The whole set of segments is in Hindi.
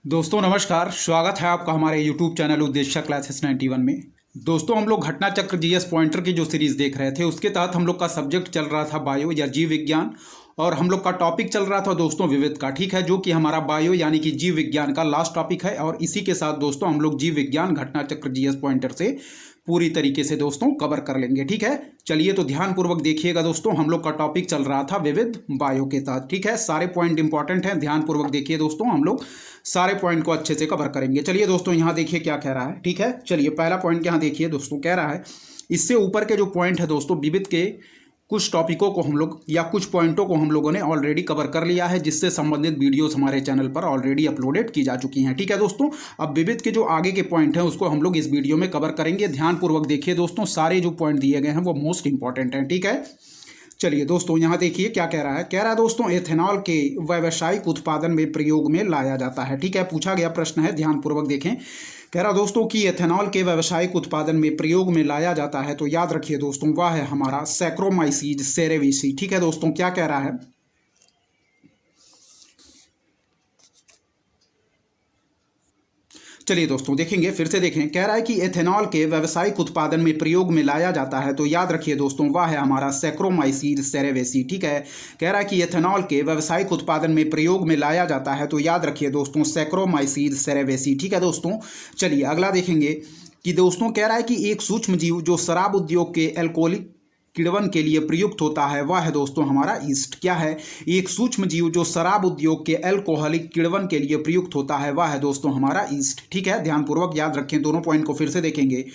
दोस्तों नमस्कार, स्वागत है आपका हमारे YouTube चैनल उद्देश्य क्लासेस 91 में। दोस्तों हम लोग घटना चक्र जीएस पॉइंटर की जो सीरीज़ देख रहे थे उसके तहत हम लोग का सब्जेक्ट चल रहा था बायो या जीव विज्ञान, और हम लोग का टॉपिक चल रहा था दोस्तों विविध का, ठीक है, जो कि हमारा बायो यानी कि जीव विज्ञान का लास्ट टॉपिक है। और इसी के साथ दोस्तों हम लोग जीव विज्ञान घटना चक्र जीएस पॉइंटर से पूरी तरीके से दोस्तों कवर कर लेंगे, ठीक है। चलिए तो ध्यानपूर्वक देखिएगा दोस्तों, हम लोग का टॉपिक चल रहा था विविध बायो के तहत, ठीक है। सारे पॉइंट इंपॉर्टेंट हैं, ध्यानपूर्वक देखिए दोस्तों, हम लोग सारे पॉइंट को अच्छे से कवर करेंगे। चलिए दोस्तों यहाँ देखिए क्या कह रहा है, ठीक है। चलिए पहला पॉइंट यहाँ देखिए दोस्तों, कह रहा है इससे ऊपर के जो पॉइंट है दोस्तों विविध के कुछ टॉपिकों को हम लोग या कुछ पॉइंटों को हम लोगों ने ऑलरेडी कवर कर लिया है, जिससे संबंधित वीडियोस हमारे चैनल पर ऑलरेडी अपलोडेड की जा चुकी हैं, ठीक है दोस्तों। अब विविध के जो आगे के पॉइंट हैं उसको हम लोग इस वीडियो में कवर करेंगे। ध्यानपूर्वक देखिए दोस्तों, सारे जो पॉइंट दिए गए हैं वो मोस्ट इंपॉर्टेंट हैं, ठीक है। चलिए दोस्तों यहाँ देखिए क्या कह रहा है, दोस्तों एथेनॉल के व्यावसायिक उत्पादन में प्रयोग में लाया जाता है, ठीक है। पूछा गया प्रश्न है, ध्यानपूर्वक देखें। कह रहा दोस्तों कि एथेनॉल के व्यावसायिक उत्पादन में प्रयोग में लाया जाता है, तो याद रखिए दोस्तों वह है हमारा सैक्रोमाइसीज सेरेविसी, ठीक है दोस्तों। क्या कह रहा है, चलिए दोस्तों देखेंगे, फिर से देखें। कह रहा है कि एथेनॉल के व्यावसायिक उत्पादन में प्रयोग में लाया जाता है, तो याद रखिए दोस्तों वह है हमारा सैक्रोमाइसीड सेरेवेसी, ठीक है। कह रहा है कि एथेनॉल के व्यावसायिक उत्पादन में प्रयोग में लाया जाता है, तो याद रखिए दोस्तों सैक्रोमाइसीड सेरेवेसी, ठीक है दोस्तों। चलिए अगला देखेंगे कि दोस्तों कह रहा है कि एक सूक्ष्म जीव जो शराब उद्योग के एल्कोहलिक किण्वन के लिए प्रयुक्त होता है वह है दोस्तों हमारा ईस्ट। क्या है, एक सूक्ष्म जीव जो शराब उद्योग के एल्कोहलिक किण्वन के लिए प्रयुक्त होता है वह है दोस्तों हमारा ईस्ट, ठीक है। ध्यानपूर्वक याद रखें, दोनों पॉइंट को फिर से देखेंगे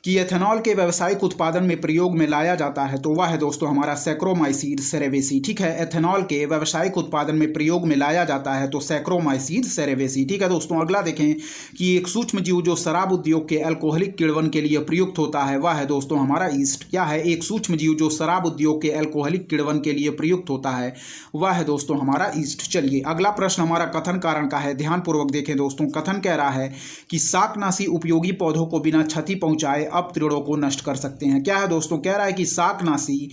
कि एथेनॉल के व्यावसायिक उत्पादन में प्रयोग में लाया जाता है, तो वह है दोस्तों हमारा सैक्रोमाइसीड सेरेवेसी, ठीक है। एथेनॉल के व्यावसायिक उत्पादन में प्रयोग में लाया जाता है तो सैक्रोमाइसीड सेरेवेसी, ठीक है दोस्तों। अगला देखें कि एक सूक्ष्म जीव जो शराब उद्योग के एल्कोहलिक किण्वन के लिए प्रयुक्त होता है वह है दोस्तों हमारा ईस्ट। क्या है, एक सूक्ष्म जीव जो शराब उद्योग के एल्कोहलिक किण्वन के लिए प्रयुक्त होता है वह है दोस्तों हमारा ईस्ट। चलिए अगला प्रश्न हमारा कथन कारण का है, ध्यानपूर्वक देखें दोस्तों। कथन कह रहा है कि शाकनाशी उपयोगी पौधों को बिना क्षति पहुंचाए अपतृणों को नष्ट कर सकते हैं। क्या है दोस्तों, कह रहा है कि शाकनाशी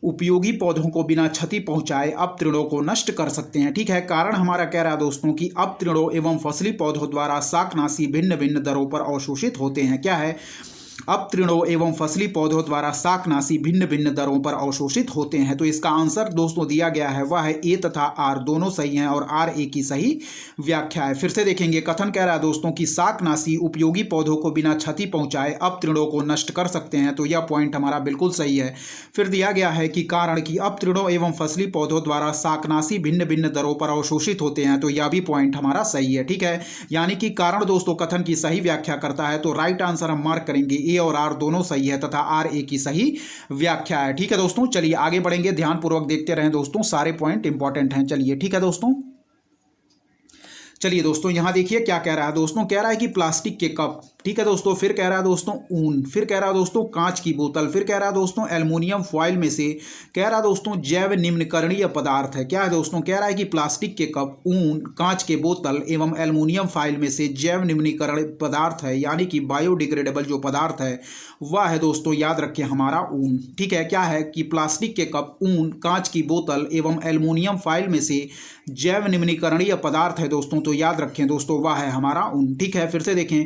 उपयोगी पौधों को बिना क्षति पहुंचाए अपतृणों को नष्ट कर सकते हैं, ठीक है। कारण हमारा कह रहा है दोस्तों कि अपतृणों एवं फसली पौधों द्वारा शाकनाशी भिन्न भिन्न दरों पर अवशोषित होते हैं। क्या है, अपतृणों एवं फसली पौधों द्वारा शाकनाशी भिन्न भिन्न दरों पर अवशोषित होते हैं। तो इसका आंसर दोस्तों दिया गया है वह है ए तथा आर दोनों सही हैं, और आर ए की सही व्याख्या है। फिर से देखेंगे, कथन कह रहा है दोस्तों कि शाकनाशी उपयोगी पौधों को बिना क्षति पहुंचाए अपतृणों को नष्ट कर सकते हैं, तो यह पॉइंट हमारा बिल्कुल सही है। फिर दिया गया है कि कारण कि अपतृणों एवं फसली पौधों द्वारा शाकनाशी भिन्न भिन्न दरों पर अवशोषित होते हैं, तो यह भी पॉइंट हमारा सही है, ठीक है। यानी कि कारण दोस्तों कथन की सही व्याख्या करता है, तो राइट आंसर हम मार्क करेंगे, ए और आर दोनों सही है तथा आर ए की सही व्याख्या है, ठीक है दोस्तों। चलिए आगे बढ़ेंगे, ध्यानपूर्वक देखते रहें दोस्तों, सारे पॉइंट इंपॉर्टेंट हैं। चलिए ठीक है दोस्तों, चलिए दोस्तों यहाँ देखिए क्या कह रहा है दोस्तों। कह रहा है कि प्लास्टिक के कप, ठीक है दोस्तों। फिर कह रहा है दोस्तों ऊन, फिर कह रहा है दोस्तों कांच की बोतल, फिर कह रहा है दोस्तों एल्युमिनियम फॉइल में से कह रहा है दोस्तों जैव निम्नकरणीय पदार्थ है। क्या है दोस्तों, कह रहा है कि प्लास्टिक के कप, ऊन, कांच के बोतल एवं एल्युमिनियम फॉइल में से जैव निम्नीकरण पदार्थ है, यानी कि बायोडिग्रेडेबल जो पदार्थ है वह है दोस्तों याद रखिए हमारा ऊन, ठीक है। क्या है कि प्लास्टिक के कप, ऊन, कांच की बोतल एवं एल्युमिनियम फॉइल में से जैव निम्नीकरणीय पदार्थ है दोस्तों, तो याद रखें दोस्तों वह है हमारा ऊन, ठीक है। फिर से देखें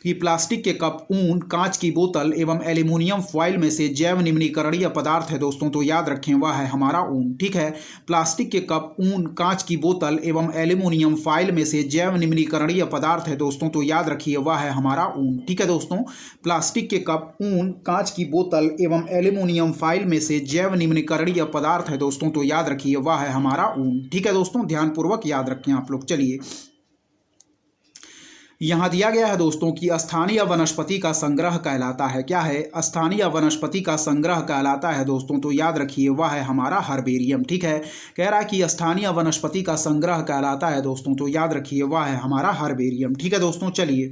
कि प्लास्टिक के कप, ऊन, कांच की बोतल एवं एल्युमिनियम फॉइल में से जैव निम्नीकरणीय पदार्थ है दोस्तों, तो याद रखें वह है हमारा ऊन, ठीक है। प्लास्टिक के कप, ऊन, कांच की बोतल एवं एल्युमिनियम फॉइल में से जैव निम्नीकरणीय पदार्थ है दोस्तों, तो याद रखिए वह है हमारा ऊन, ठीक है दोस्तों। प्लास्टिक के कप, ऊन, कांच की बोतल एवं एल्युमिनियम फॉइल में से जैव निम्नीकरणीय पदार्थ है दोस्तों, तो याद रखिए वह है हमारा ऊन, ठीक है दोस्तों। ध्यानपूर्वक याद रखें आप लोग। चलिए यहाँ दिया गया है दोस्तों कि स्थानीय वनस्पति का संग्रह कहलाता है। क्या है, स्थानीय वनस्पति का संग्रह कहलाता है दोस्तों, तो याद रखिए वह है हमारा हर्बेरियम, ठीक है। कह रहा है कि स्थानीय वनस्पति का संग्रह कहलाता है दोस्तों, तो याद रखिए वह है हमारा हर्बेरियम, ठीक है दोस्तों। चलिए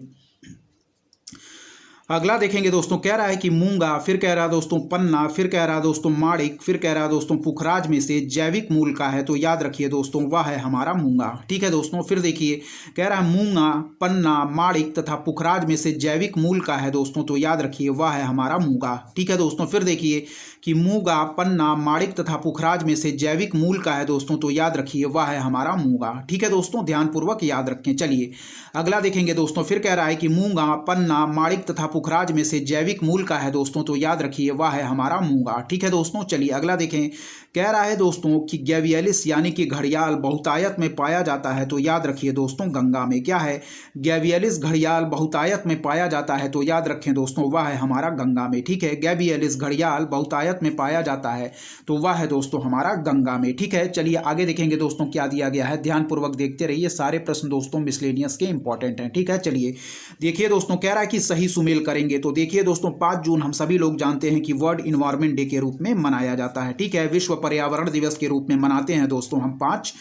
अगला देखेंगे दोस्तों, कह रहा है कि मूंगा, फिर कह रहा है दोस्तों पन्ना, फिर कह रहा है दोस्तों माणिक, फिर कह रहा है दोस्तों पुखराज में से जैविक मूल का है तो याद रखिए दोस्तों वह है हमारा मूंगा। ठीक है दोस्तों, फिर देखिए कह रहा है मूंगा, पन्ना, माणिक तथा पुखराज में से जैविक मूल का है दोस्तों तो याद रखिए वह है हमारा मूंगा। ठीक है दोस्तों, फिर देखिए कि मूंगा, पन्ना, माणिक तथा पुखराज में से जैविक मूल का है दोस्तों तो याद रखिए वह है हमारा मूंगा। ठीक है दोस्तों, ध्यानपूर्वक याद रखें। चलिए अगला देखेंगे दोस्तों, फिर कह रहा है कि मूंगा, पन्ना, माणिक तथा पुखराज में से जैविक मूल का है दोस्तों तो याद रखिए वह है हमारा मूंगा। ठीक है दोस्तों, चलिए अगला देखें। कह रहा है दोस्तों कि गैवियलिस यानी कि घड़ियाल बहुतायत में पाया जाता है तो याद रखिए दोस्तों गंगा में। क्या है? गैवियलिस घड़ियाल बहुतायत में पाया जाता है तो याद रखें दोस्तों वह है हमारा गंगा में। ठीक है, गैवियलिस घड़ियाल बहुतायत में पाया जाता है तो वह है दोस्तों हमारा गंगा में। ठीक है, चलिए आगे देखेंगे दोस्तों क्या दिया गया है, ध्यानपूर्वक देखते रहिए। सारे प्रश्न दोस्तों मिसलेनियस के इंपॉर्टेंट हैं। ठीक है, चलिए देखिए दोस्तों, कह रहा है कि सही सुमेल करेंगे तो देखिए दोस्तों 5 जून हम सभी लोग जानते हैं कि वर्ल्ड इन्वायरमेंट डे के रूप में मनाया जाता है। ठीक है, विश्व पर्यावरण दिवस के रूप में मनाते हैं दोस्तों हम 5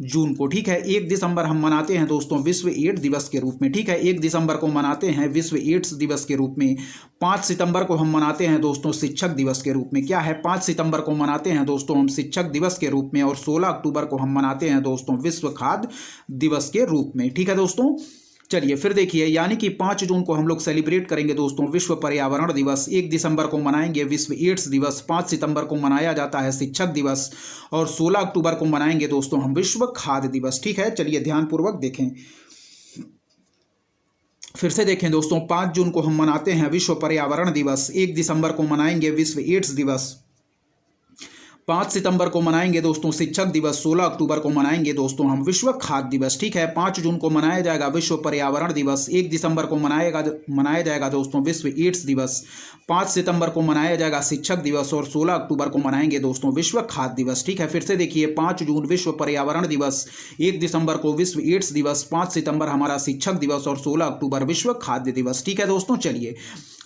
जून को। ठीक है, 1 दिसंबर हम मनाते हैं दोस्तों विश्व एड्स दिवस के रूप में। ठीक है, 1 दिसंबर को मनाते हैं विश्व एड्स दिवस के रूप में। 5 सितंबर को हम मनाते हैं दोस्तों शिक्षक दिवस के रूप में। क्या है? 5 सितंबर को मनाते हैं दोस्तों हम शिक्षक दिवस के रूप में और 16 अक्टूबर को हम मनाते हैं दोस्तों विश्व खाद्य दिवस के रूप में। ठीक है दोस्तों, चलिए फिर देखिए, यानी कि 5 जून को हम लोग सेलिब्रेट करेंगे दोस्तों विश्व पर्यावरण दिवस, 1 दिसंबर को मनाएंगे विश्व एड्स दिवस, 5 सितंबर को मनाया जाता है शिक्षक दिवस और 16 अक्टूबर को मनाएंगे दोस्तों हम विश्व खाद्य दिवस। ठीक है, चलिए ध्यानपूर्वक देखें। फिर से देखें दोस्तों, 5 जून को हम मनाते हैं विश्व पर्यावरण दिवस, 1 दिसंबर को मनाएंगे विश्व एड्स दिवस, 5 सितंबर को मनाएंगे दोस्तों शिक्षक दिवस, 16 अक्टूबर को मनाएंगे दोस्तों हम विश्व खाद्य दिवस। ठीक है, 5 जून को मनाया जाएगा विश्व पर्यावरण दिवस, 1 दिसंबर को मनाया जाएगा दोस्तों विश्व एड्स दिवस, 5 सितंबर को मनाया जाएगा शिक्षक दिवस और 16 अक्टूबर को मनाएंगे दोस्तों विश्व खाद्य दिवस। ठीक है, फिर से देखिए 5 जून विश्व पर्यावरण दिवस, 1 दिसंबर को विश्व एड्स दिवस, 5 सितंबर हमारा शिक्षक दिवस और 16 अक्टूबर विश्व खाद्य दिवस। ठीक है दोस्तों, चलिए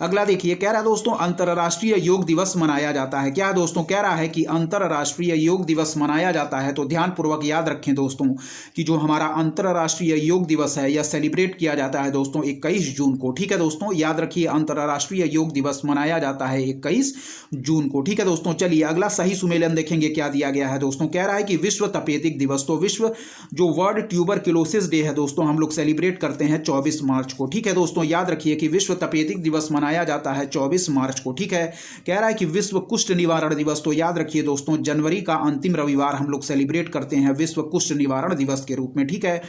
अगला देखिए, कह रहा है दोस्तों अंतर्राष्ट्रीय योग दिवस मनाया जाता है। क्या दोस्तों? कह रहा है कि अंतर्राष्ट्रीय योग दिवस मनाया जाता है तो ध्यानपूर्वक याद रखें दोस्तों कि जो हमारा अंतर्राष्ट्रीय योग दिवस है यह सेलिब्रेट किया जाता है दोस्तों 21 जून को। ठीक है दोस्तों, याद रखिए अंतर्राष्ट्रीय योग दिवस मनाया जाता है 21 जून को। ठीक है दोस्तों, चलिए अगला सही सुमेलन देखेंगे क्या दिया गया है दोस्तों। कह रहा है कि विश्व तपेदिक दिवस, तो विश्व जो वर्ल्ड ट्यूबरक्लोसिस डे है दोस्तों हम लोग सेलिब्रेट करते हैं 24 मार्च को। ठीक है दोस्तों, याद रखिए कि विश्व तपेदिक दिवस मनाया जाता है 24 मार्च को। ठीक है, कह रहा है कि विश्व कुष्ठ निवारण दिवस, तो याद रखिए दोस्तों जनवरी का अंतिम रविवार हम लोग सेलिब्रेट करते हैं विश्व कुष्ठ निवारण दिवस के रूप में। ठीक है,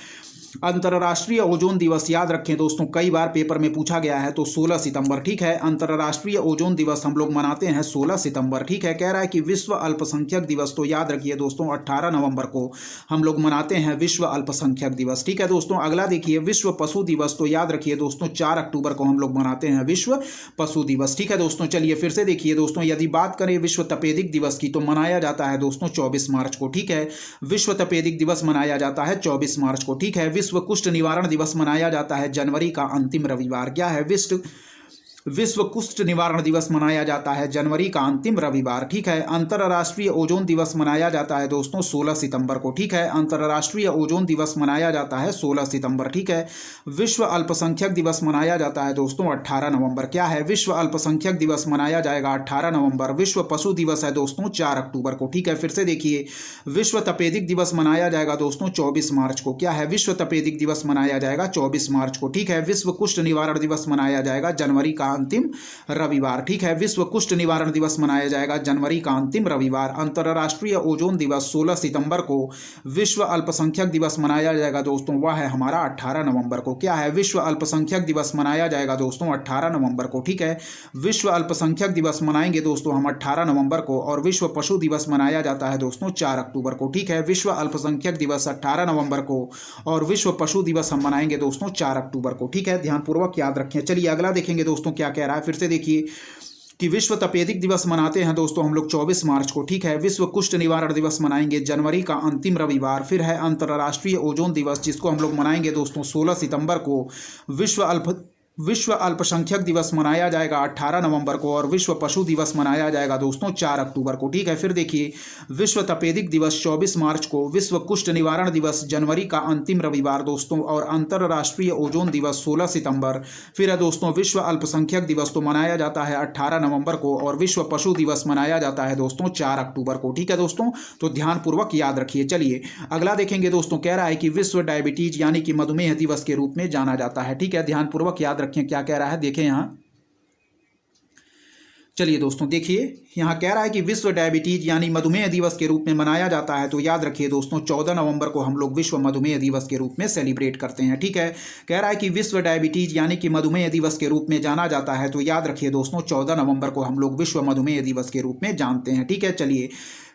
अंतर्राष्ट्रीय ओजोन दिवस, याद रखें दोस्तों कई बार पेपर में पूछा गया है तो 16 सितंबर। ठीक है, अंतर्राष्ट्रीय ओजोन दिवस हम लोग मनाते हैं 16 सितंबर। ठीक है, कह रहा है कि विश्व अल्पसंख्यक दिवस, तो याद रखिए दोस्तों 18 नवंबर को हम लोग मनाते हैं विश्व अल्पसंख्यक दिवस। ठीक है दोस्तों, अगला देखिए विश्व पशु दिवस, तो याद रखिए दोस्तों 4 अक्टूबर को हम लोग मनाते हैं विश्व पशु दिवस। ठीक है दोस्तों, चलिए फिर से देखिए दोस्तों, यदि बात करें विश्व तपेदिक दिवस की तो मनाया जाता है दोस्तों 24 मार्च को। ठीक है, विश्व तपेदिक दिवस मनाया जाता है 24 मार्च को। ठीक है, विश्व कुष्ठ निवारण दिवस मनाया जाता है जनवरी का अंतिम रविवार। क्या है? विश्व कुष्ठ निवारण दिवस मनाया जाता है जनवरी का अंतिम रविवार। ठीक है, अंतर्राष्ट्रीय ओजोन दिवस मनाया जाता है दोस्तों 16 सितंबर को। ठीक है, अंतर्राष्ट्रीय ओजोन दिवस मनाया जाता है 16 सितंबर। ठीक है, विश्व अल्पसंख्यक दिवस मनाया जाता है दोस्तों 18 नवंबर। क्या है? विश्व अल्पसंख्यक दिवस मनाया जाएगा 18 नवंबर। विश्व पशु दिवस है दोस्तों 4 अक्टूबर को। ठीक है, फिर से देखिए विश्व तपेदिक दिवस मनाया जाएगा दोस्तों 24 मार्च को। क्या है? विश्व तपेदिक दिवस मनाया जाएगा 24 मार्च को। ठीक है, विश्व कुष्ठ निवारण दिवस मनाया जाएगा जनवरी का अंतिम रविवार। ठीक है, विश्व कुष्ठ निवारण दिवस मनाया जाएगा जनवरी का अंतिम रविवार। अंतर्राष्ट्रीय ओजोन दिवस 16 सितंबर को। विश्व अल्पसंख्यक दिवस मनाया जाएगा दोस्तों वह है हमारा 18 नवंबर को। क्या है? विश्व अल्पसंख्यक दिवस मनाया जाएगा दोस्तों 18 नवंबर को। ठीक है, विश्व अल्पसंख्यक दिवस मनाएंगे दोस्तों हम 18 नवंबर को और विश्व पशु दिवस मनाया जाता है दोस्तों 4 अक्टूबर को। ठीक है, विश्व अल्पसंख्यक दिवस 18 नवंबर को और विश्व पशु दिवस हम मनाएंगे दोस्तों 4 अक्टूबर को। ठीक है, ध्यानपूर्वक याद रखें। चलिए अगला देखेंगे दोस्तों क्या कह रहा है। फिर से देखिए कि विश्व तपेदिक दिवस मनाते हैं दोस्तों हम लोग 24 मार्च को। ठीक है, विश्व कुष्ठ निवारण दिवस मनाएंगे जनवरी का अंतिम रविवार। फिर है अंतर्राष्ट्रीय ओजोन दिवस जिसको हम लोग मनाएंगे दोस्तों 16 सितंबर को। विश्व अल्पसंख्यक दिवस मनाया जाएगा 18 नवंबर को, और विश्व पशु दिवस मनाया जाएगा दोस्तों 4 अक्टूबर को। ठीक है, फिर देखिए विश्व तपेदिक दिवस 24 मार्च को, विश्व कुष्ठ निवारण दिवस जनवरी का अंतिम रविवार दोस्तों, और अंतर्राष्ट्रीय ओजोन दिवस 16 सितंबर। फिर है दोस्तों विश्व अल्पसंख्यक दिवस तो मनाया जाता है 18 नवंबर को, और विश्व पशु दिवस मनाया जाता है दोस्तों 4 अक्टूबर को। ठीक है दोस्तों, तो ध्यानपूर्वक याद रखिए। चलिए अगला देखेंगे दोस्तों, कह रहा है कि विश्व डायबिटीज यानी कि मधुमेह दिवस के रूप में जाना जाता है। ठीक है, ध्यानपूर्वक याद रखें क्या कह रहा है, देखें यहाँ। चलिए दोस्तों देखिए, यहाँ कह रहा है कि विश्व डायबिटीज यानी मधुमेह दिवस के रूप में मनाया जाता है, तो याद रखिए दोस्तों 14 नवंबर को हम लोग विश्व मधुमेह दिवस के रूप में सेलिब्रेट करते हैं। ठीक है, कह रहा है कि विश्व डायबिटीज यानी कि मधुमेह दिवस के रूप में जाना जाता है, तो याद रखिए दोस्तों 14 नवंबर को हम लोग विश्व मधुमेह दिवस के रूप में जानते हैं। ठीक है, चलिए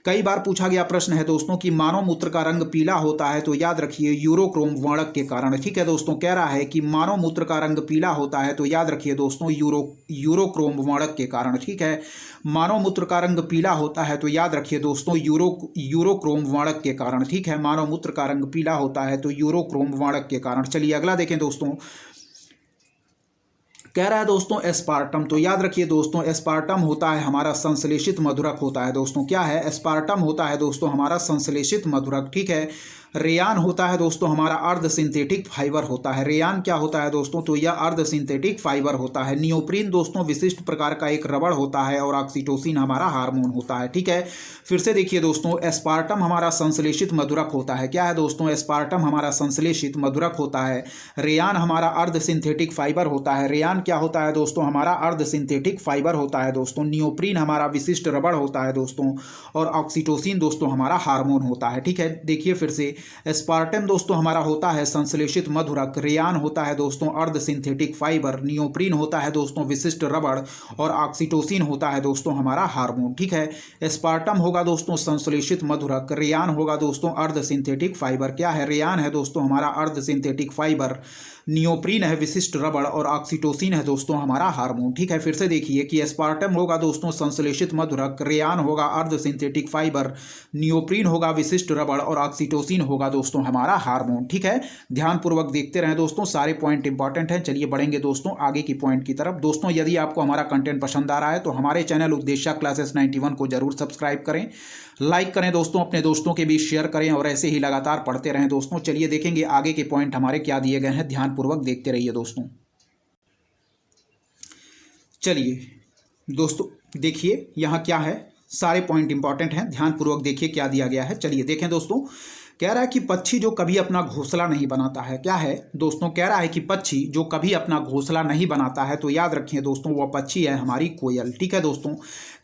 कई बार पूछा गया प्रश्न है दोस्तों कि मानव मूत्र का रंग पीला होता है, तो याद रखिए यूरोक्रोम वर्णक के कारण। ठीक है दोस्तों, कह रहा है कि मानव मूत्र का रंग पीला होता है, तो याद रखिए दोस्तों यूरोक्रोम वर्णक के कारण। ठीक है, मानव मूत्र का रंग पीला होता है, तो याद रखिए दोस्तों यूरोक्रोम वर्णक के कारण। ठीक है, मानव मूत्र का रंग पीला होता है तो यूरोक्रोम वर्णक के कारण। चलिए अगला देखें दोस्तों, कह रहा है दोस्तों एस्पार्टम, तो याद रखिए दोस्तों एस्पार्टम होता है हमारा संश्लेषित मधुरक होता है दोस्तों। क्या है, एस्पार्टम होता है दोस्तों हमारा संश्लेषित मधुरक। ठीक है, रेयान होता है दोस्तों हमारा अर्ध सिंथेटिक फाइबर होता है। रेयान क्या होता है दोस्तों, तो यह अर्ध सिंथेटिक फाइबर होता है। नियोप्रीन दोस्तों विशिष्ट प्रकार का एक रबड़ होता है, और ऑक्सीटोसिन हमारा हार्मोन होता है। ठीक है, फिर से देखिए दोस्तों, एस्पार्टम हमारा संश्लेषित मधुरक होता है। क्या है दोस्तों, एस्पार्टम हमारा संश्लेषित मधुरक होता है। रेयान हमारा अर्ध सिंथेटिक फाइबर होता है। रेयान क्या होता है दोस्तों, हमारा अर्ध सिंथेटिक फाइबर होता है दोस्तों। नियोप्रीन हमारा विशिष्ट रबड़ होता है दोस्तों, और ऑक्सीटोसिन दोस्तों हमारा हार्मोन होता है। ठीक है, देखिए फिर से एस्पार्टम दोस्तों हमारा होता है संश्लेषित मधुरक, रेयान होता है दोस्तों अर्ध सिंथेटिक फाइबर, नियोप्रीन होता है दोस्तों विशिष्ट रबड़, और ऑक्सीटोसिन होता है दोस्तों हमारा हार्मोन। ठीक है, एस्पार्टम होगा दोस्तों संश्लेषित मधुरक, रेयान होगा दोस्तों अर्ध सिंथेटिक फाइबर। क्या है, रेयान है दोस्तों हमारा अर्ध सिंथेटिक फाइबर, नियोप्रीन है विशिष्ट रबड़, और ऑक्सीटोसिन है दोस्तों हमारा हार्मोन। ठीक है, फिर से देखिए कि एस्पार्टम होगा दोस्तों संश्लेषित मधुरक, रेयान होगा अर्ध सिंथेटिक फाइबर, नियोप्रीन होगा विशिष्ट रबड़, और ऑक्सीटोसिन होगा दोस्तों हमारा हार्मोन। ठीक है, ध्यानपूर्वक देखते रहें दोस्तों, सारे पॉइंट इंपॉर्टेंट हैं। चलिए बढ़ेंगे दोस्तों आगे की पॉइंट की तरफ। दोस्तों यदि आपको हमारा कंटेंट पसंद आ रहा है तो हमारे चैनल उपदेशा क्लासेस 91 को जरूर सब्सक्राइब करें, लाइक करें दोस्तों, अपने दोस्तों के बीच शेयर करें, और ऐसे ही लगातार पढ़ते रहें दोस्तों। चलिए देखेंगे आगे के पॉइंट हमारे क्या दिए गए हैं, ध्यानपूर्वक देखते रहिए दोस्तों। चलिए दोस्तों देखिए यहाँ क्या है, सारे पॉइंट इंपॉर्टेंट हैं, ध्यानपूर्वक देखिए क्या दिया गया है। चलिए देखें दोस्तों, कह रहा है कि पक्षी जो कभी अपना घोंसला नहीं बनाता है। क्या है दोस्तों, कह रहा है कि पक्षी जो कभी अपना घोंसला नहीं बनाता है, तो याद रखिए दोस्तों वह पक्षी है हमारी कोयल। ठीक है दोस्तों,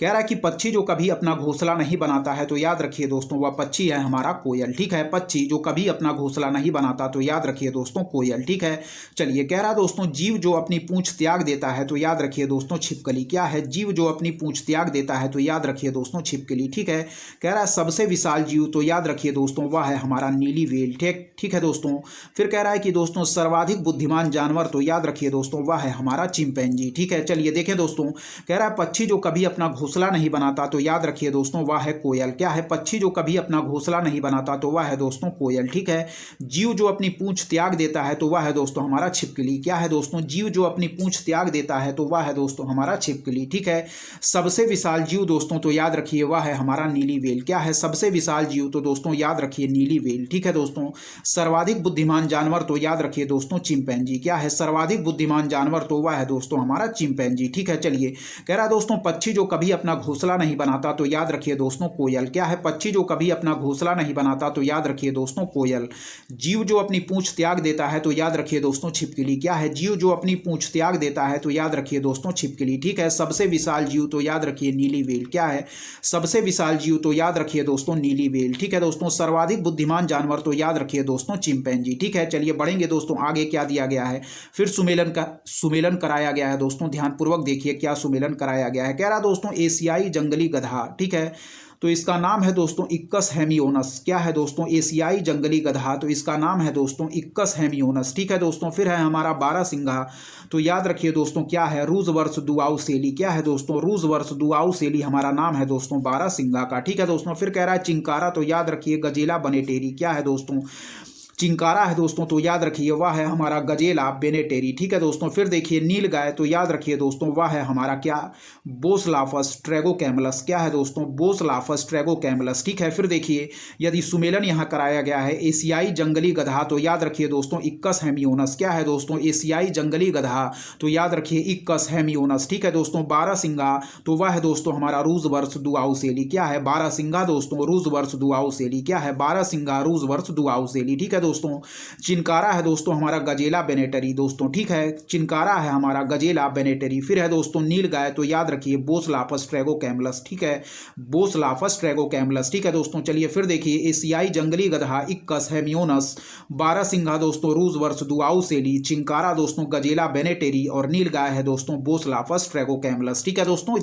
कह रहा है कि पक्षी जो कभी अपना घोंसला नहीं बनाता है, तो याद रखिए दोस्तों वह पक्षी है हमारा कोयल। ठीक है, पक्षी जो कभी अपना घोंसला नहीं बनाता, तो याद रखिए दोस्तों कोयल। ठीक है, चलिए कह रहा है दोस्तों जीव जो अपनी पूंछ त्याग देता है, तो याद रखिए दोस्तों छिपकली। क्या है, जीव जो अपनी पूंछ त्याग देता है, तो याद रखिए दोस्तों छिपकली। ठीक है, कह रहा है सबसे विशाल जीव, तो याद रखिए दोस्तों वह है हमारा नीली व्हेल। ठीक है दोस्तों, फिर कह रहा है कि दोस्तों सर्वाधिक बुद्धिमान जानवर, तो याद रखिए दोस्तों वह है हमारा चिंपैंजी। ठीक है, चलिए देखें दोस्तों, कह रहा है पक्षी जो कभी अपना घोंसला नहीं बनाता, तो याद रखिए दोस्तों वह है कोयल। क्या है, पक्षी जो कभी अपना घोंसला नहीं बनाता, तो वह है दोस्तों कोयल। ठीक है, जीव जो अपनी पूंछ त्याग देता है, तो वह है दोस्तों हमारा छिपकली। क्या है दोस्तों, जीव जो अपनी पूंछ त्याग देता है, तो वह है दोस्तों हमारा छिपकली। ठीक है, सबसे विशाल जीव दोस्तों, तो याद रखिए वह है हमारा नीली व्हेल। क्या है, सबसे विशाल जीव, तो दोस्तों याद रखिए नीली व्हेल। ठीक है दोस्तों, सर्वाधिक बुद्धिमान जानवर, तो याद रखिए दोस्तों चिंपैंजी। क्या है, सर्वाधिक बुद्धिमान जानवर, तो वह है दोस्तों हमारा चिंपैंजी। ठीक है, चलिए कह रहा है दोस्तों पक्षी जो कभी अपना घोंसला नहीं बनाता, तो याद रखिए दोस्तों कोयल। क्या है, पक्षी जो कभी अपना घोंसला नहीं बनाता, तो याद रखिए दोस्तों कोयल। जीव जो अपनी पूंछ त्याग देता है, तो याद रखिए दोस्तों छिपकली। क्या है, जीव जो अपनी पूंछ त्याग देता है, तो याद रखिए दोस्तों छिपकली। ठीक है, सबसे विशाल जीव, तो याद रखिए नीली व्हेल। क्या है, सबसे विशाल जीव, तो याद रखिए दोस्तों नीली व्हेल। ठीक है दोस्तों, सर्वाधिक बुद्धिमान जानवर, तो याद रखिए दोस्तों चिंपैंजी। ठीक है, चलिए बढ़ेंगे दोस्तों आगे क्या दिया गया है। फिर सुमेलन कराया गया है दोस्तों, ध्यानपूर्वक देखिए क्या सुमेलन कराया गया है। कह रहा दोस्तों एशियाई जंगली गधा। ठीक है, तो इसका नाम है दोस्तों इक्कस हेमियोनस। क्या है दोस्तों, एशियाई जंगली गधा, तो इसका नाम है दोस्तों इक्कस हेमियोनस। ठीक है दोस्तों, फिर है हमारा बारहसिंघा, तो याद रखिए दोस्तों क्या है, रूजवर्स दुआउसेली। क्या है दोस्तों, रूजवर्स दुआउसेली हमारा नाम है दोस्तों बारहसिंघा का। ठीक है दोस्तों, फिर कह रहा है चिंकारा, तो याद रखिए गजेला बनेटेरी। क्या है दोस्तों, चिंकारा है दोस्तों, तो याद रखिए वह है हमारा गजेला बेनेटेरी, ठीक है दोस्तों। फिर देखिए नील गाय, तो याद रखिए दोस्तों वह है हमारा क्या, बोसलाफस ट्रैगोकैमलस, क्या है दोस्तों, बोसलाफस ट्रैगोकैमलस, ठीक है। फिर देखिए यदि सुमेलन यहाँ कराया गया है एशियाई जंगली गधा, तो याद रखिए दोस्तों इक्कस हेमियोनस, क्या है दोस्तों, एशियाई जंगली गधा, तो याद रखिए इक्कस हेमियोनस, ठीक है दोस्तों। बारहसिंगा, तो वह है दोस्तों हमारा रूजवर्स दुआउसेली, क्या है, बारहसिंगा दोस्तों रूजवर्स दुआउसेली, क्या है, बारहसिंगा रूजवर्स दुआउसेली, ठीक है दोस्तों। चिनकारा है दोस्तों हमारा गजेला बेनेटरी दोस्तों, ठीक है, चिनकारा है हमारा गजेला बेनेटरी। फिर है दोस्तों नील गाय, तो याद रखिए बोसलाफस ट्रैगोकैमलस, ठीक है, बोसलाफस ट्रैगोकैमलस, ठीक है दोस्तों। चलिए फिर देखिए एशियाई जंगली गधा इक्कस हेमियोनस, बारहसिंगा दोस्तों रूजवर्स दुआउसेली, चिंकारा दोस्तों गजेला बेनेटेरी और नील गाय है दोस्तों बोसलाफस ट्रैगोकैमलस, ठीक है दोस्तों।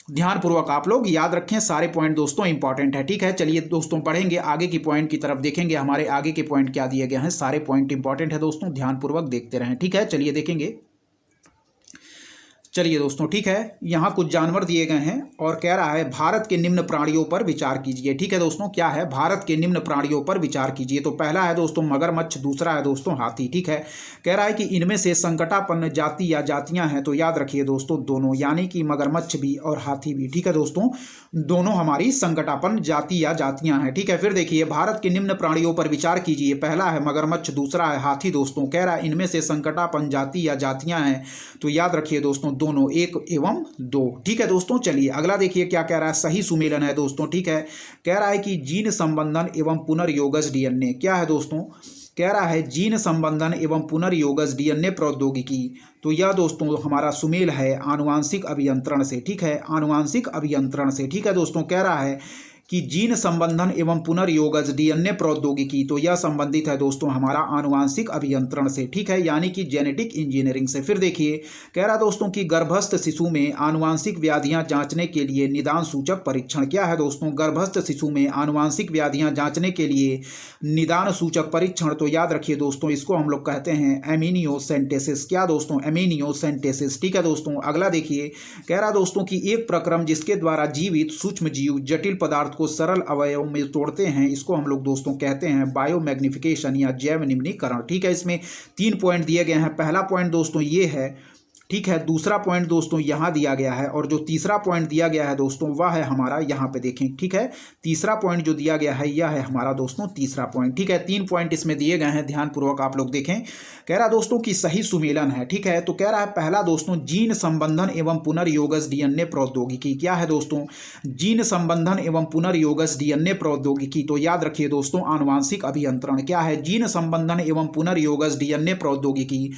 ध्यानपूर्वक आप लोग याद रखें, सारे पॉइंट दोस्तों इंपॉर्टेंट है, ठीक है। चलिए दोस्तों पढ़ेंगे आगे की पॉइंट की तरफ, देखेंगे हमारे आगे के पॉइंट क्या दिए गए हैं, सारे पॉइंट इंपॉर्टेंट है दोस्तों, ध्यानपूर्वक देखते रहें, ठीक है। चलिए देखेंगे, चलिए दोस्तों ठीक है, यहाँ कुछ जानवर दिए गए हैं और कह रहा है भारत के निम्न प्राणियों पर विचार कीजिए, ठीक है दोस्तों। क्या है, भारत के निम्न प्राणियों पर विचार कीजिए। तो पहला है दोस्तों मगरमच्छ, दूसरा है दोस्तों हाथी, ठीक है। कह रहा है कि इनमें से संकटापन्न जाति या जातियां हैं, तो याद रखिए दोस्तों दोनों, यानी कि मगरमच्छ भी और हाथी भी, ठीक है दोस्तों, दोनों हमारी संकटापन्न जाति या जातियां हैं, ठीक है। फिर देखिए भारत के निम्न प्राणियों पर विचार कीजिए, पहला है मगरमच्छ, दूसरा है हाथी दोस्तों। कह रहा है इनमें से संकटापन्न जाति या जातियां हैं, तो याद रखिए दोस्तों दोनों, एक एवं दो, ठीक है दोस्तों। चलिए अगला देखिए क्या कह रहा है, सही सुमेलन है दोस्तों, ठीक है। कह रहा है कि जीन संबंधन एवं पुनर्योगज डीएनए, क्या है दोस्तों, कह रहा है जीन संबंधन एवं पुनर्योगज डीएनए प्रौद्योगिकी, तो यह दोस्तों हमारा सुमेल है आनुवांशिक अभियंत्रण से, ठीक है, आनुवांशिक अभियंत्रण से, ठीक है दोस्तों। कह रहा है कि जीन संबंधन एवं पुनर्योगज डीएनए प्रौद्योगिकी, तो यह संबंधित है दोस्तों हमारा आनुवांशिक अभियंत्रण से, ठीक है, यानी कि जेनेटिक इंजीनियरिंग से। फिर देखिए कह रहा दोस्तों कि गर्भस्थ शिशु में आनुवांशिक व्याधियां जांचने के लिए निदान सूचक परीक्षण, क्या है दोस्तों, गर्भस्थ शिशु में आनुवांशिक व्याधियां जांचने के लिए निदान सूचक परीक्षण, तो याद रखिए दोस्तों इसको हम लोग कहते हैं एमिनियोसेंटेसिस, क्या दोस्तों, एमिनियोसेंटेसिस, ठीक है दोस्तों। अगला देखिए कह रहा दोस्तों कि एक प्रक्रम जिसके द्वारा जीवित सूक्ष्म जीव जटिल पदार्थ को सरल अवयव में तोड़ते हैं, इसको हम लोग दोस्तों कहते हैं बायोमैग्निफिकेशन या जैव निम्नीकरण, ठीक है। इसमें 3 पॉइंट दिए गए हैं, पहला पॉइंट दोस्तों ये है, ठीक है, दूसरा पॉइंट दोस्तों यहाँ दिया गया है और जो तीसरा पॉइंट दिया गया है दोस्तों वह है हमारा यहाँ पे देखें, ठीक है, तीसरा पॉइंट जो दिया गया है यह है हमारा दोस्तों तीसरा पॉइंट, ठीक है। 3 पॉइंट इसमें दिए गए हैं, ध्यानपूर्वक आप लोग देखें। कह रहा दोस्तों कि सही सुमेलन है, ठीक है। तो कह रहा है पहला दोस्तों जीन संबंधन एवं पुनर्योगज डीएनए प्रौद्योगिकी, क्या है दोस्तों, जीन संबंधन एवं पुनर्योगज डीएनए प्रौद्योगिकी, तो याद रखिए दोस्तों आनुवांशिक अभियंत्रण, क्या है, जीन संबंधन एवं पुनर्योगज डीएनए प्रौद्योगिकी,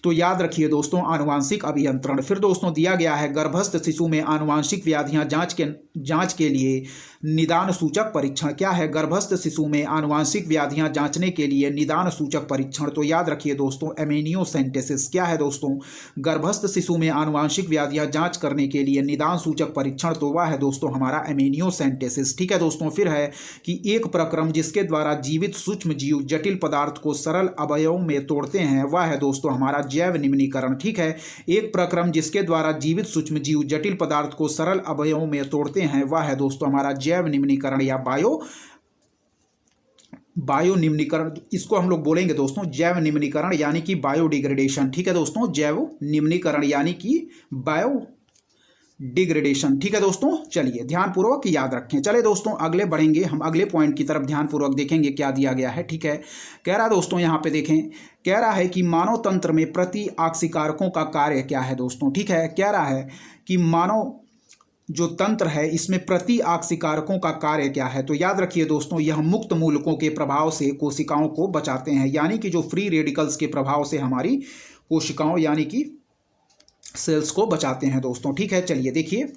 तो याद रखिए दोस्तों आनुवांशिक अभियंत्रण। फिर दोस्तों दिया गया है गर्भस्थ शिशु में आनुवांशिक व्याधियां जांच के लिए निदान सूचक परीक्षण, क्या है, गर्भस्थ शिशु में आनुवांशिक व्याधियां जांचने के लिए निदान सूचक परीक्षण, तो याद रखिए दोस्तों एमिनियोसेंटेसिस, क्या है दोस्तों, गर्भस्थ शिशु में आनुवांशिक व्याधियां जांच करने के लिए निदान सूचक परीक्षण, तो वह है दोस्तों हमारा एमिनियोसेंटेसिस, ठीक है दोस्तों। फिर है कि एक प्रक्रम जिसके द्वारा जीवित सूक्ष्म जीव जटिल पदार्थ को सरल अवयव में तोड़ते हैं, वह है दोस्तों हमारा जैव निम्नीकरण, ठीक है। एक प्रक्रम जिसके द्वारा जीवित सूक्ष्म जीव जटिल पदार्थ को सरल अवयव में तोड़ते हैं, वह है दोस्तों हमारा जैव निम्नीकरण या बायो निम्नीकरण, इसको हम लोग बोलेंगे दोस्तों जैव निम्नीकरण यानी कि बायोडिग्रेडेशन, ठीक है दोस्तों, जैव निम्नीकरण यानी कि बायो डिग्रेडेशन, ठीक है दोस्तों। चलिए ध्यानपूर्वक याद रखें। चले दोस्तों अगले बढ़ेंगे, हम अगले पॉइंट की तरफ ध्यानपूर्वक देखेंगे क्या दिया गया है, ठीक है। कह रहा दोस्तों यहाँ पे देखें, कह रहा है कि मानव तंत्र में प्रति आक्सीकारकों का कार्य क्या है दोस्तों, ठीक है। कह रहा है कि मानव जो तंत्र है इसमें प्रति आक्सीकारकों का कार्य क्या है, तो याद रखिए दोस्तों यह मुक्त मूलकों के प्रभाव से कोशिकाओं को बचाते हैं, यानी कि जो फ्री रेडिकल्स के प्रभाव से हमारी कोशिकाओं यानी कि सेल्स को बचाते हैं दोस्तों, ठीक है। चलिए देखिए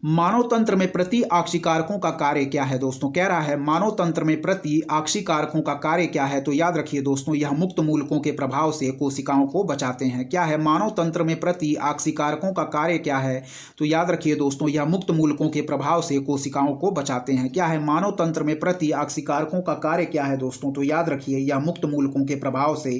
मानव तंत्र में प्रति आक्सीकारकों का कार्य क्या है दोस्तों, कह रहा है मानव तंत्र में प्रति आक्सीकारकों का कार्य क्या है, तो याद रखिए दोस्तों यह मुक्त मूलकों के प्रभाव से कोशिकाओं को बचाते हैं, क्या है, मानव तंत्र में प्रति आक्सीकारकों का कार्य क्या है, तो याद रखिए दोस्तों यह मुक्त मूलकों के प्रभाव से कोशिकाओं को बचाते हैं, क्या है, मानव तंत्र में प्रति आक्सीकारकों का कार्य क्या है दोस्तों, तो याद रखिए यह मुक्त मूलकों के प्रभाव से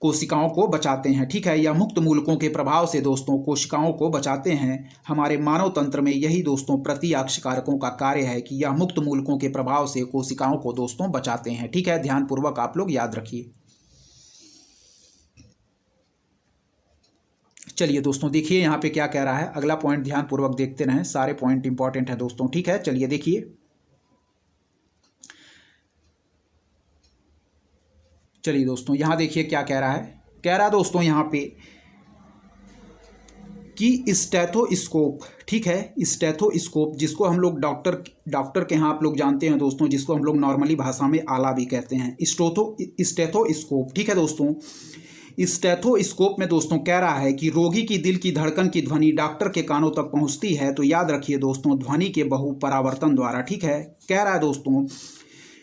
कोशिकाओं को बचाते हैं। ठीक है, यह मुक्त मूलकों के प्रभाव से दोस्तों कोशिकाओं को बचाते हैं। हमारे मानव तंत्र में यही दोस्तों प्रतिअक्ष कारकों का कार्य है कि यह मुक्त मूलकों के प्रभाव से कोशिकाओं को दोस्तों बचाते हैं। ठीक है, ध्यानपूर्वक आप लोग याद रखिए। चलिए दोस्तों देखिए यहाँ पे क्या कह रहा है, अगला पॉइंट ध्यानपूर्वक देखते रहें, सारे पॉइंट इंपॉर्टेंट है दोस्तों। ठीक है, चलिए देखिए, चलिए दोस्तों यहाँ देखिए क्या कह रहा है। कह रहा है दोस्तों यहाँ पे कि स्टेथोस्कोप, ठीक है, स्टेथोस्कोप जिसको हम लोग डॉक्टर के यहाँ आप लोग जानते हैं दोस्तों, जिसको हम लोग नॉर्मली भाषा में आला भी कहते हैं, स्टेथोस्कोप। ठीक है दोस्तों, स्टेथोस्कोप में दोस्तों कह रहा है कि रोगी की दिल की धड़कन की ध्वनि डॉक्टर के कानों तक पहुंचती है, तो याद रखिए दोस्तों ध्वनि के बहुपरावर्तन द्वारा। ठीक है, कह रहा है दोस्तों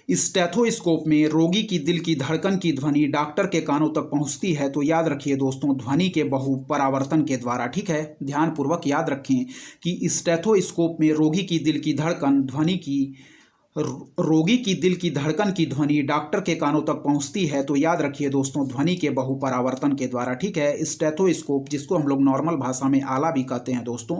स्टेथोस्कोप में रोगी की दिल की धड़कन की ध्वनि डॉक्टर के कानों तक पहुंचती है, तो याद रखिए दोस्तों ध्वनि के बहुपरावर्तन के द्वारा। ठीक है, ध्यानपूर्वक याद रखें कि स्टेथोस्कोप में रोगी की दिल की धड़कन रोगी की दिल की धड़कन की ध्वनि डॉक्टर के कानों तक पहुंचती है, तो याद रखिए दोस्तों ध्वनि के बहुपरावर्तन के द्वारा। ठीक है, स्टेथोस्कोप जिसको हम लोग नॉर्मल भाषा में आला भी कहते हैं दोस्तों,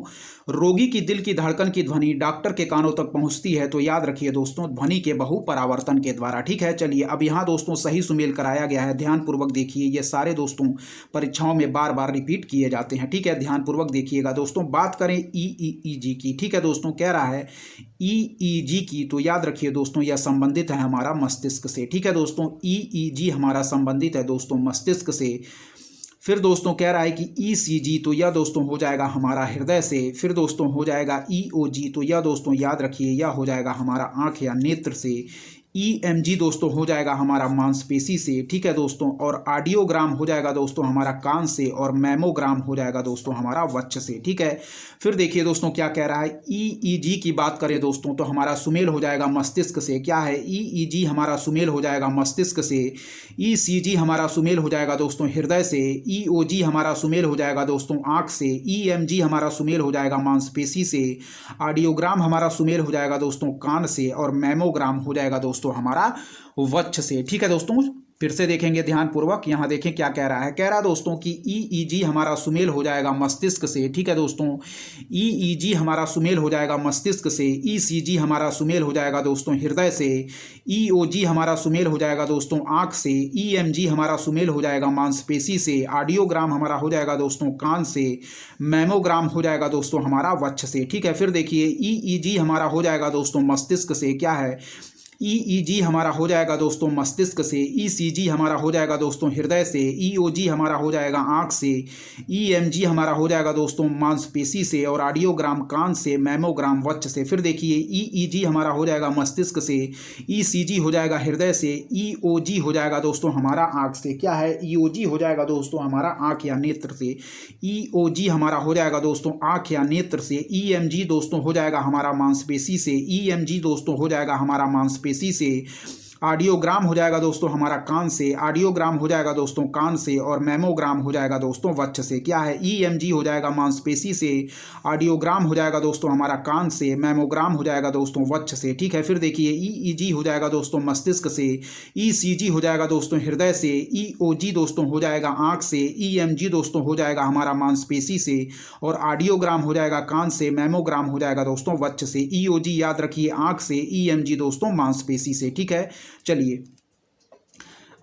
रोगी की दिल की धड़कन की ध्वनि डॉक्टर के कानों तक पहुंचती है, तो याद रखिए दोस्तों ध्वनि के बहुपरावर्तन के द्वारा। ठीक है, चलिए अब यहाँ दोस्तों सही सुमेल कराया गया है, ध्यानपूर्वक देखिए, ये सारे दोस्तों परीक्षाओं में बार बार रिपीट किए जाते हैं। ठीक है, ध्यानपूर्वक देखिएगा दोस्तों। बात करें ईईजी की, ठीक है दोस्तों, कह रहा है ईईजी की, तो याद रखिए दोस्तों यह संबंधित है हमारा मस्तिष्क से। ठीक है दोस्तों, ईईजी हमारा संबंधित है दोस्तों मस्तिष्क से। फिर दोस्तों कह रहा है कि ईसीजी, तो यह दोस्तों हो जाएगा हमारा हृदय से। फिर दोस्तों हो जाएगा ईओजी, तो यह दोस्तों याद रखिए यह हो जाएगा हमारा आंख या नेत्र से। ईएमजी दोस्तों हो जाएगा हमारा मांसपेशी से। ठीक है दोस्तों, और ऑडियोग्राम हो जाएगा दोस्तों हमारा कान से, और मैमोग्राम हो जाएगा दोस्तों हमारा वक्ष से। ठीक है, फिर देखिए दोस्तों क्या कह रहा है, ईईजी की बात करें दोस्तों तो हमारा सुमेल हो जाएगा मस्तिष्क से। क्या है, ईईजी हमारा सुमेल हो जाएगा मस्तिष्क से। ईसीजी हमारा सुमेल हो जाएगा दोस्तों हृदय से। ईओजी हमारा सुमेल हो जाएगा दोस्तों आँख से। ईएमजी हमारा सुमेल हो जाएगा मांसपेशी से। ऑडियोग्राम हमारा सुमेल हो जाएगा दोस्तों कान से, और मैमोग्राम हो जाएगा दोस्तों हमारा वक्ष से। ठीक है दोस्तों, फिर से देखेंगे ध्यानपूर्वक, यहां देखें क्या कह रहा है। कह रहा है दोस्तों कि ईईजी हमारा सुमेल हो जाएगा मस्तिष्क से। ठीक है दोस्तों, ईईजी हमारा सुमेल हो जाएगा मस्तिष्क से। ईसीजी हमारा सुमेल हो जाएगा दोस्तों हृदय से। ईओजी हमारा सुमेल हो जाएगा दोस्तों आंख से। ईएमजी हमारा सुमेल हो जाएगा मांसपेशी से। ऑडियोग्राम हमारा हो जाएगा दोस्तों कान से। मैमोग्राम हो जाएगा दोस्तों हमारा वक्ष से। ठीक है, फिर देखिए ईईजी हमारा हो जाएगा दोस्तों मस्तिष्क से। क्या है, ईईजी हमारा हो जाएगा दोस्तों मस्तिष्क से। ईसीजी हमारा हो जाएगा दोस्तों हृदय से। ईओजी हमारा हो जाएगा आंख से। ईएमजी हमारा हो जाएगा दोस्तों मांसपेशी से, और ऑडियोग्राम कान से, मैमोग्राम वक्ष से। फिर देखिए ईईजी हमारा हो जाएगा मस्तिष्क से। ईसीजी हो जाएगा हृदय से। ईओजी हो जाएगा दोस्तों हमारा आंख से। क्या है, ईओजी हो जाएगा दोस्तों हमारा आंख या नेत्र से। ईओजी हमारा हो जाएगा दोस्तों आंख या नेत्र से। ईएमजी दोस्तों हो जाएगा हमारा मांसपेशी से। ईएमजी दोस्तों हो जाएगा हमारा मांसपेशी से। ऑडियोग्राम हो जाएगा दोस्तों हमारा कान से। ऑडियोग्राम हो जाएगा दोस्तों कान से, और मैमोग्राम हो जाएगा दोस्तों वक्ष से। क्या है, ईएमजी हो जाएगा मांसपेशी से। ऑडियोग्राम हो जाएगा दोस्तों हमारा कान से। मैमोग्राम हो जाएगा दोस्तों वक्ष से। ठीक है, फिर देखिए ईईजी हो जाएगा दोस्तों मस्तिष्क से। ईसीजी हो जाएगा दोस्तों हृदय से। ईओजी दोस्तों हो जाएगा आंख से। ईएमजी दोस्तों हो जाएगा हमारा मांसपेशी से, और ऑडियोग्राम हो जाएगा कान से। मैमोग्राम हो जाएगा दोस्तों वक्ष से। ईओजी याद रखिए आंख से। ईएमजी दोस्तों मांसपेशी से। ठीक है, चलिए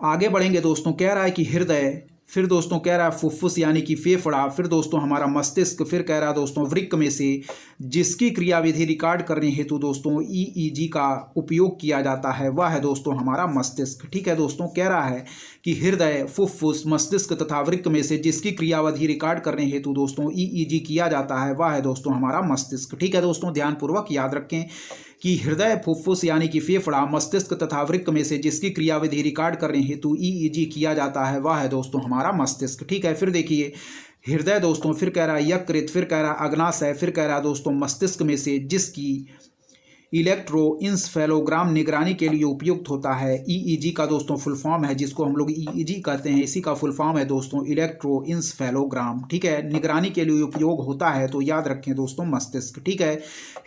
आगे बढ़ेंगे दोस्तों। कह रहा है कि हृदय, फिर दोस्तों कह रहा है फुफ्फुस यानी कि फेफड़ा, फिर दोस्तों हमारा मस्तिष्क, फिर कह रहा है दोस्तों वृक्क में से जिसकी क्रियाविधि रिकॉर्ड करने हेतु दोस्तों ईईजी का उपयोग किया जाता है, वह है दोस्तों हमारा मस्तिष्क। ठीक है दोस्तों, कह रहा है कि हृदय, फुफ्फुस, मस्तिष्क तथा वृक्क में से जिसकी क्रियाविधि रिकॉर्ड करने हेतु दोस्तों ईईजी किया जाता है, वह है दोस्तों हमारा मस्तिष्क। ठीक है दोस्तों, ध्यानपूर्वक याद रखें कि हृदय, फुफ्फुस यानी कि फेफड़ा, मस्तिष्क तथा वृक्क में से जिसकी क्रियाविधि रिकॉर्ड करने हेतु ईईजी किया जाता है, वह है दोस्तों हमारा मस्तिष्क। ठीक है, फिर देखिए हृदय दोस्तों, फिर कह रहा है यकृत, फिर कह रहा है अग्नाशय, फिर कह रहा है दोस्तों मस्तिष्क में से जिसकी इलेक्ट्रोइंसेफेलोग्राम निगरानी के लिए उपयुक्त होता है। ईईजी का दोस्तों फुल फॉर्म है, जिसको हम लोग ईईजी कहते हैं, इसी का फुल फॉर्म है दोस्तों इलेक्ट्रोइंसेफेलोग्राम। ठीक है, निगरानी के लिए उपयोग होता है, तो याद रखें दोस्तों मस्तिष्क। ठीक है,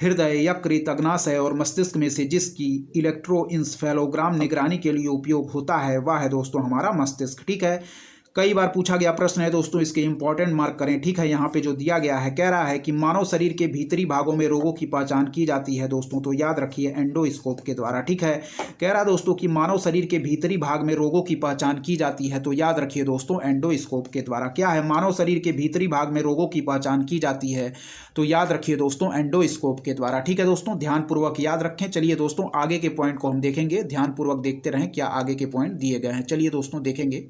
हृदय, यकृत, अग्नाशय और मस्तिष्क में से जिसकी इलेक्ट्रोइंसेफेलोग्राम निगरानी के लिए उपयोग होता है, वह है दोस्तों हमारा मस्तिष्क। ठीक है, कई बार पूछा गया प्रश्न है दोस्तों, इसके इंपॉर्टेंट मार्क करें। ठीक है, यहाँ पे जो दिया गया है कह रहा है कि मानव शरीर के भीतरी भागों में रोगों की पहचान की जाती है दोस्तों, तो याद रखिए एंडोस्कोप के द्वारा। ठीक है, कह रहा है दोस्तों कि मानव शरीर के भीतरी भाग में रोगों की पहचान की जाती है, तो याद रखिए दोस्तों एंडोस्कोप के द्वारा। क्या है, मानव शरीर के भीतरी भाग में रोगों की पहचान की जाती है, तो याद रखिए दोस्तों एंडोस्कोप के द्वारा। ठीक है दोस्तों, ध्यानपूर्वक याद रखें। चलिए दोस्तों आगे के पॉइंट को हम देखेंगे, ध्यानपूर्वक देखते रहें क्या आगे के पॉइंट दिए गए हैं। चलिए दोस्तों देखेंगे।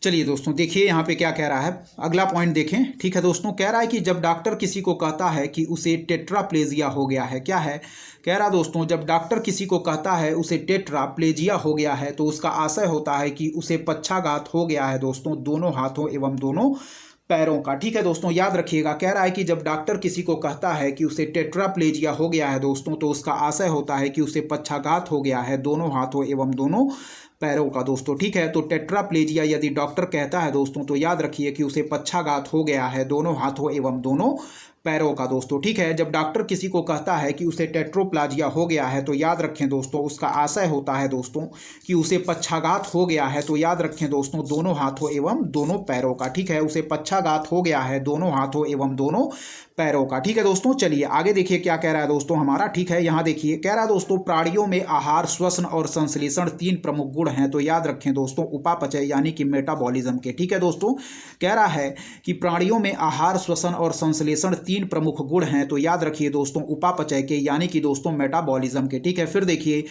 चलिए दोस्तों देखिए यहाँ पे क्या कह रहा है, अगला पॉइंट देखें। ठीक है दोस्तों, कह रहा है कि जब डॉक्टर किसी को कहता है कि उसे टेट्राप्लेजिया हो गया है, क्या है, कह रहा दोस्तों जब डॉक्टर किसी को कहता है उसे टेट्राप्लेजिया हो गया है, तो उसका आशय होता है कि उसे पक्षाघात हो गया है दोस्तों, दोनों हाथों एवं दोनों पैरों का। ठीक है दोस्तों, याद रखिएगा, कह रहा है कि जब डॉक्टर किसी को कहता है कि उसे टेट्राप्लेजिया हो गया है दोस्तों, तो उसका आशय होता है कि उसे पक्षाघात हो गया है दोनों हाथों एवं दोनों पैरों का दोस्तों। ठीक है, तो टेट्राप्लेजिया यदि डॉक्टर कहता है दोस्तों, तो याद रखिए कि उसे पक्षाघात हो गया है दोनों हाथों एवं दोनों पैरों का दोस्तों। ठीक है, जब डॉक्टर किसी को कहता है कि उसे टेट्रोप्लाजिया हो गया है, तो याद रखें दोस्तों उसका आशय होता है दोस्तों कि उसे पक्षाघात हो गया है, तो याद रखें दोस्तों दोनों हाथों एवं दोनों पैरों का। ठीक है, उसे पक्षाघात हो गया है दोनों हाथों एवं दोनों पैरों का। ठीक है दोस्तों, चलिए आगे देखिए क्या कह रहा है दोस्तों हमारा। ठीक है, यहाँ देखिए कह रहा है दोस्तों प्राणियों में आहार, श्वसन और संश्लेषण 3 प्रमुख गुण हैं, तो याद रखें दोस्तों उपापचय यानी कि मेटाबॉलिज्म के। ठीक है दोस्तों, कह रहा है कि प्राणियों में आहार, श्वसन और संश्लेषण 3 प्रमुख गुण हैं, तो याद रखिए दोस्तों उपापचय के यानी कि दोस्तों मेटाबॉलिज्म के। ठीक है, फिर देखिए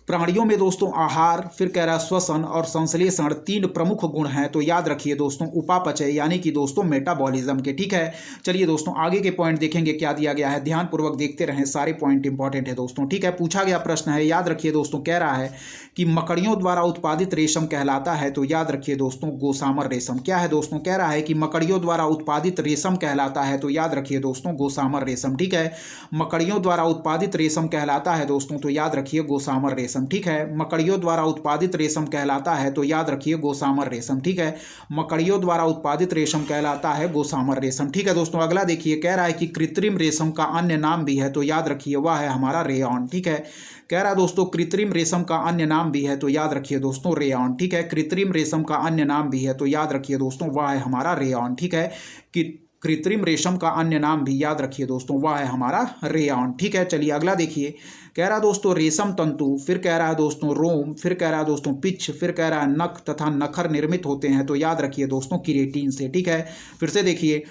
प्राणियों में दोस्तों आहार, फिर कह रहा है श्वसन और संश्लेषण 3 प्रमुख गुण हैं, तो याद रखिए दोस्तों उपापचय यानी कि दोस्तों मेटाबॉलिज्म के। ठीक है, चलिए दोस्तों आगे के पॉइंट देखेंगे क्या दिया गया है, ध्यानपूर्वक देखते रहें, सारे पॉइंट इंपॉर्टेंट है दोस्तों। ठीक है, पूछा गया प्रश्न है, याद रखिए दोस्तों, कह रहा है कि मकड़ियों द्वारा उत्पादित रेशम कहलाता है, तो याद रखिए दोस्तों गोसामर रेशम। क्या है दोस्तों, कह रहा है कि मकड़ियों द्वारा उत्पादित रेशम कहलाता है, तो याद रखिए दोस्तों गोसामर रेशम। ठीक है, मकड़ियों द्वारा उत्पादित रेशम कहलाता है दोस्तों, तो याद रखिए गोसामर रेशम। ठीक है, मकड़ियों द्वारा उत्पादित रेशम कहलाता है, तो याद रखिए गोसामर रेशम। ठीक है, मकड़ियों द्वारा उत्पादित रेशम कहलाता है गोसामर रेशम। ठीक है दोस्तों, अगला देखिए कह रहा है कि कृत्रिम रेशम का अन्य नाम भी है, तो याद रखिए वह है हमारा रेयॉन। ठीक है, कह रहा है दोस्तों कृत्रिम रेशम का अन्य नाम भी है, तो याद रखिए दोस्तों रेयॉन। ठीक है, कृत्रिम रेशम का अन्य नाम भी है, तो याद रखिए दोस्तों वह है हमारा रेयॉन। ठीक है, कि कृत्रिम रेशम का अन्य नाम भी याद रखिए दोस्तों वह है हमारा रेयॉन। ठीक है, चलिए अगला देखिए, कह रहा दोस्तों रेशम तंतु, फिर कह रहा है दोस्तों रोम, फिर कह रहा है दोस्तों पिच, फिर कह रहा है नख तथा नखर निर्मित होते हैं, तो याद रखिए दोस्तों केराटिन से। ठीक है, फिर से देखिए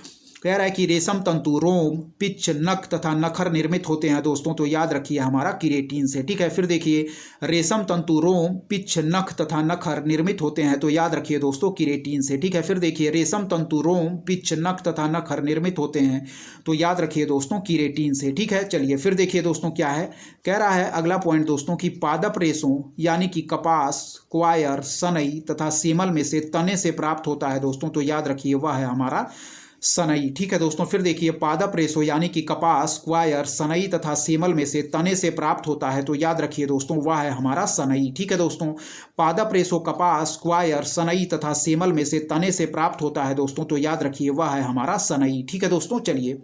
कह रहा है कि रेशम तंतु रोम, पिच, नख तथा नखर निर्मित होते हैं दोस्तों, तो याद रखिए हमारा केराटिन से। ठीक है, फिर देखिए रेशम तंतु रोम, पिच, नख तथा नखर निर्मित होते हैं, तो याद रखिए दोस्तों केराटिन से। ठीक है, फिर देखिए रेशम तंतु रोम, पिच, नख तथा नखर निर्मित होते हैं, तो याद रखिए दोस्तों केराटिन से। ठीक है, चलिए फिर देखिए दोस्तों क्या है, कह रहा है अगला पॉइंट दोस्तों कि पादप रेशों यानी कि कपास, क्वायर, सनई तथा सेमल में से तने से प्राप्त होता है दोस्तों, तो याद रखिए वह है हमारा सनई। ठीक है दोस्तों, फिर देखिए पादप रेशों यानी कि कपास, क्वायर, सनई तथा सेमल में से तने से प्राप्त होता है, तो याद रखिए दोस्तों वह है हमारा सनई। ठीक है दोस्तों, पादप रेशों कपास, क्वायर, सनई तथा सेमल में से तने से प्राप्त होता है दोस्तों, तो याद रखिए वह है हमारा सनई। ठीक है दोस्तों, चलिए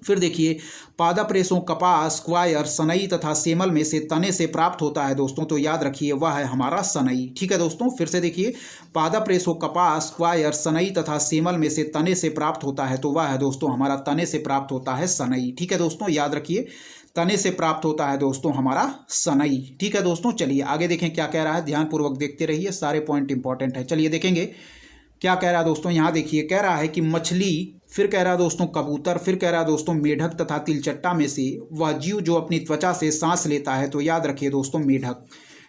फिर देखिए पादप रेशों कपास, क्वायर, सनई तथा सेमल में से तने से प्राप्त होता है दोस्तों, तो याद रखिए वह है हमारा सनई। ठीक है दोस्तों, फिर से देखिए पादप रेशों कपास, क्वायर, सनई तथा सेमल में से तने से प्राप्त होता है, तो वह है दोस्तों हमारा तने से प्राप्त होता है सनई। ठीक है दोस्तों, याद रखिए तने से प्राप्त होता है दोस्तों हमारा सनई। ठीक है दोस्तों, चलिए आगे देखें क्या कह रहा है, ध्यानपूर्वक देखते रहिए, सारे पॉइंट इंपॉर्टेंट है। चलिए देखेंगे क्या कह रहा है दोस्तों, यहाँ देखिए कह रहा है कि मछली, फिर कह रहा है दोस्तों कबूतर, फिर कह रहा है दोस्तों मेढक तथा तिलचट्टा में से वह जीव जो अपनी त्वचा से सांस लेता है, तो याद रखिए दोस्तों मेढक।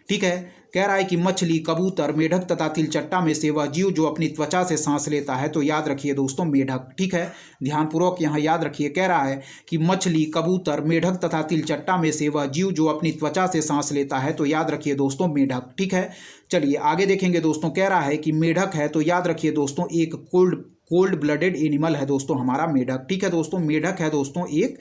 ठीक है, कह रहा है कि मछली, कबूतर, मेढक तथा तिलचट्टा में से वह जीव जो अपनी त्वचा से सांस लेता है, तो याद रखिए दोस्तों मेढक। ठीक है, ध्यानपूर्वक यहाँ याद रखिए, कह रहा है कि मछली, कबूतर, मेढक तथा तिलचट्टा में से वह जीव जो अपनी त्वचा से सांस लेता है, तो याद रखिए दोस्तों मेढक। ठीक है, चलिए आगे देखेंगे दोस्तों, कह रहा है कि मेढक है, तो याद रखिए दोस्तों एक कोल्ड ब्लडेड एनिमल है दोस्तों हमारा मेढक। ठीक है दोस्तों, मेढक है दोस्तों एक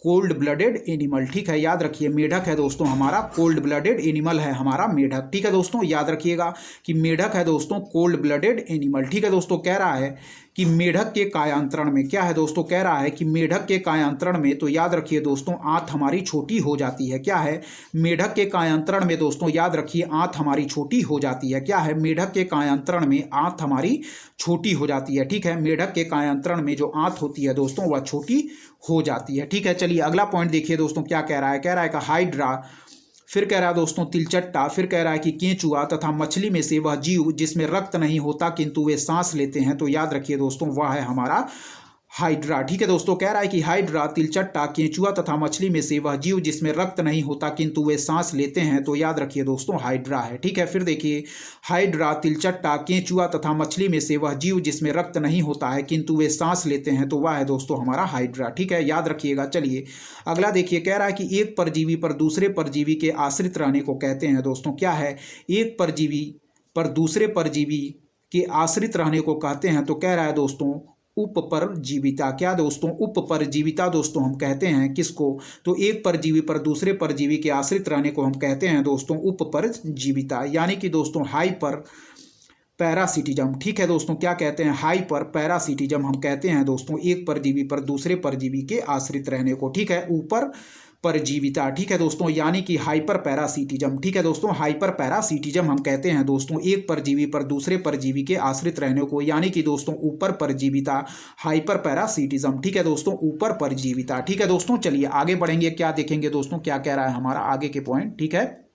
कोल्ड ब्लडेड एनिमल, ठीक है, याद रखिए मेढक है दोस्तों हमारा कोल्ड ब्लडेड एनिमल है हमारा मेढक, ठीक है दोस्तों, याद रखिएगा कि मेढक है दोस्तों कोल्ड ब्लडेड एनिमल, ठीक है दोस्तों। कह रहा है कि मेढक के कायांतरण में, क्या है दोस्तों, कह रहा है कि मेढक के कायांतरण में, तो याद रखिए दोस्तों आंत हमारी छोटी हो जाती है, क्या है, मेढक के कायांतरण में दोस्तों याद रखिए आंत हमारी छोटी हो जाती है, क्या है, मेढक के कायांतरण में आंत हमारी छोटी हो जाती है, ठीक है, मेढक के कायांतरण में जो आंत होती है दोस्तों वह छोटी हो जाती है, ठीक है। चलिए अगला पॉइंट देखिए दोस्तों क्या कह रहा है, कह रहा है कि हाइड्रा, फिर कह रहा है दोस्तों तिलचट्टा, फिर कह रहा है कि केंचुआ तथा मछली में से वह जीव जिसमें रक्त नहीं होता किंतु वे सांस लेते हैं, तो याद रखिए दोस्तों वह है हमारा हाइड्रा, ठीक है दोस्तों। कह रहा है कि हाइड्रा, तिलचट्टा, केंचुआ तथा मछली में से वह जीव जिसमें रक्त नहीं होता किंतु वे सांस लेते हैं, तो याद रखिए दोस्तों हाइड्रा है, ठीक है। फिर देखिए हाइड्रा, तिलचट्टा, केंचुआ तथा मछली में से वह जीव जिसमें रक्त नहीं होता है किंतु वे सांस लेते हैं, तो वह है दोस्तों हमारा हाइड्रा, ठीक है, याद रखिएगा। चलिए अगला देखिए, कह रहा है कि एक परजीवी पर दूसरे परजीवी के आश्रित रहने को कहते हैं दोस्तों, क्या है, एक परजीवी पर दूसरे परजीवी के आश्रित रहने को कहते हैं, तो कह रहा है दोस्तों उपपरजीविता, क्या दोस्तों, उपपरजीविता दोस्तों हम कहते हैं किसको, तो एक परजीवी पर दूसरे परजीवी के आश्रित रहने को हम कहते हैं दोस्तों उपपरजीविता, यानी कि दोस्तों हाइपर पैरासिटिज्म, ठीक है दोस्तों, क्या कहते हैं, हाइपर पैरासिटिज्म हम कहते हैं दोस्तों एक परजीवी पर दूसरे परजीवी के आश्रित रहने को, ठीक है, ऊपर परजीविता, ठीक है दोस्तों, यानी कि हाइपर पैरासिटिज्म, ठीक है दोस्तों, हाइपर पैरासिटिज्म हम कहते हैं दोस्तों एक परजीवी पर दूसरे परजीवी के आश्रित रहने को, यानी कि दोस्तों ऊपर परजीविता, हाइपर पैरासिटिज्म, ठीक है दोस्तों, ऊपर परजीविता, ठीक है दोस्तों। चलिए आगे बढ़ेंगे, क्या देखेंगे दोस्तों क्या कह रहा है हमारा आगे के पॉइंट, ठीक है।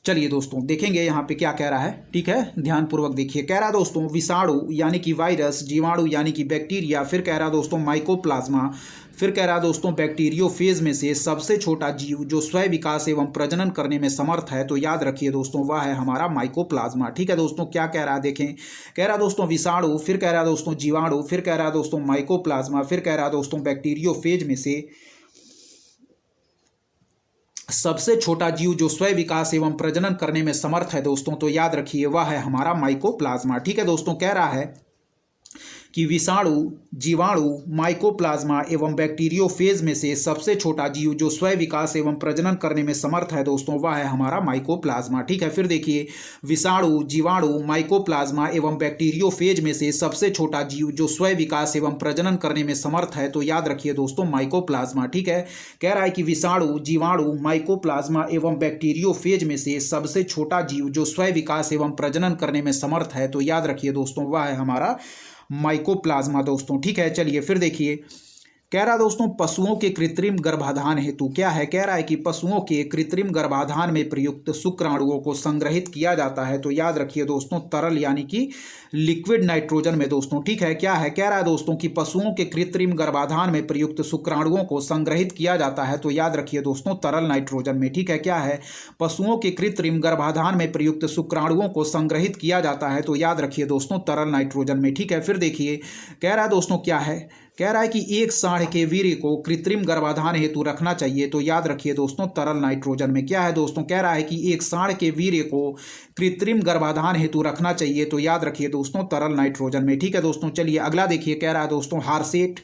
चलिए दोस्तों देखेंगे यहाँ पे क्या कह रहा है, ठीक है, ध्यानपूर्वक देखिए। कह रहा है दोस्तों विषाणु यानी कि वायरस, जीवाणु यानी कि बैक्टीरिया, फिर कह रहा है दोस्तों माइकोप्लाज्मा, फिर कह रहा है दोस्तों बैक्टीरियोफेज में से सबसे छोटा जीव जो स्वयं विकास एवं प्रजनन करने में समर्थ है, तो याद रखिए दोस्तों वह है हमारा माइकोप्लाज्मा, ठीक है दोस्तों। क्या कह रहा है देखें, कह रहा है दोस्तों विषाणु, फिर कह रहा है दोस्तों जीवाणु, फिर कह रहा है दोस्तों माइकोप्लाज्मा, फिर कह रहा है दोस्तों बैक्टीरियोफेज में से सबसे छोटा जीव जो स्वयं विकास एवं प्रजनन करने में समर्थ है दोस्तों, तो याद रखिए वह है हमारा माइकोप्लाज्मा, ठीक है दोस्तों। कह रहा है कि विषाणु, जीवाणु, माइकोप्लाज्मा एवं बैक्टीरियोफेज में से सबसे छोटा जीव जो स्वयं विकास एवं प्रजनन करने में समर्थ है दोस्तों वह है हमारा माइकोप्लाज्मा, ठीक है। फिर देखिए विषाणु, जीवाणु, माइकोप्लाज्मा एवं बैक्टीरियोफेज में से सबसे छोटा जीव जो स्वयं विकास एवं प्रजनन करने में समर्थ है, तो याद रखिए दोस्तों माइकोप्लाज्मा, ठीक है। कह रहा है कि विषाणु, जीवाणु, माइकोप्लाज्मा एवं बैक्टीरियोफेज में से सबसे छोटा जीव जो स्वयं विकास एवं प्रजनन करने में समर्थ है, तो याद रखिए दोस्तों वह है हमारा माइकोप्लाज्मा दोस्तों, ठीक है। चलिए फिर देखिए, कह रहा दोस्तों पशुओं के कृत्रिम गर्भाधान हेतु, क्या है, कह रहा है कि पशुओं के कृत्रिम गर्भाधान में प्रयुक्त शुक्राणुओं को संग्रहित किया जाता है, तो याद रखिए दोस्तों तरल यानी कि लिक्विड नाइट्रोजन में दोस्तों, ठीक है। क्या है, कह रहा है दोस्तों कि पशुओं के कृत्रिम गर्भाधान में प्रयुक्त शुक्राणुओं को संग्रहित किया जाता है, तो याद रखिए दोस्तों तरल नाइट्रोजन में, ठीक है। क्या है, पशुओं के कृत्रिम गर्भाधान में प्रयुक्त शुक्राणुओं को संग्रहित किया जाता है, तो याद रखिए दोस्तों तरल नाइट्रोजन में, ठीक है। फिर देखिए कह रहा है दोस्तों क्या है, कह रहा है कि एक सांड के वीर्य को कृत्रिम गर्भाधान हेतु रखना चाहिए, तो याद रखिए दोस्तों तरल नाइट्रोजन में। क्या है दोस्तों, कह रहा है कि एक सांड के वीर्य को कृत्रिम गर्भाधान हेतु रखना चाहिए, तो याद रखिए दोस्तों तरल नाइट्रोजन में, ठीक है दोस्तों। चलिए अगला देखिए, कह रहा है दोस्तों हारसेट,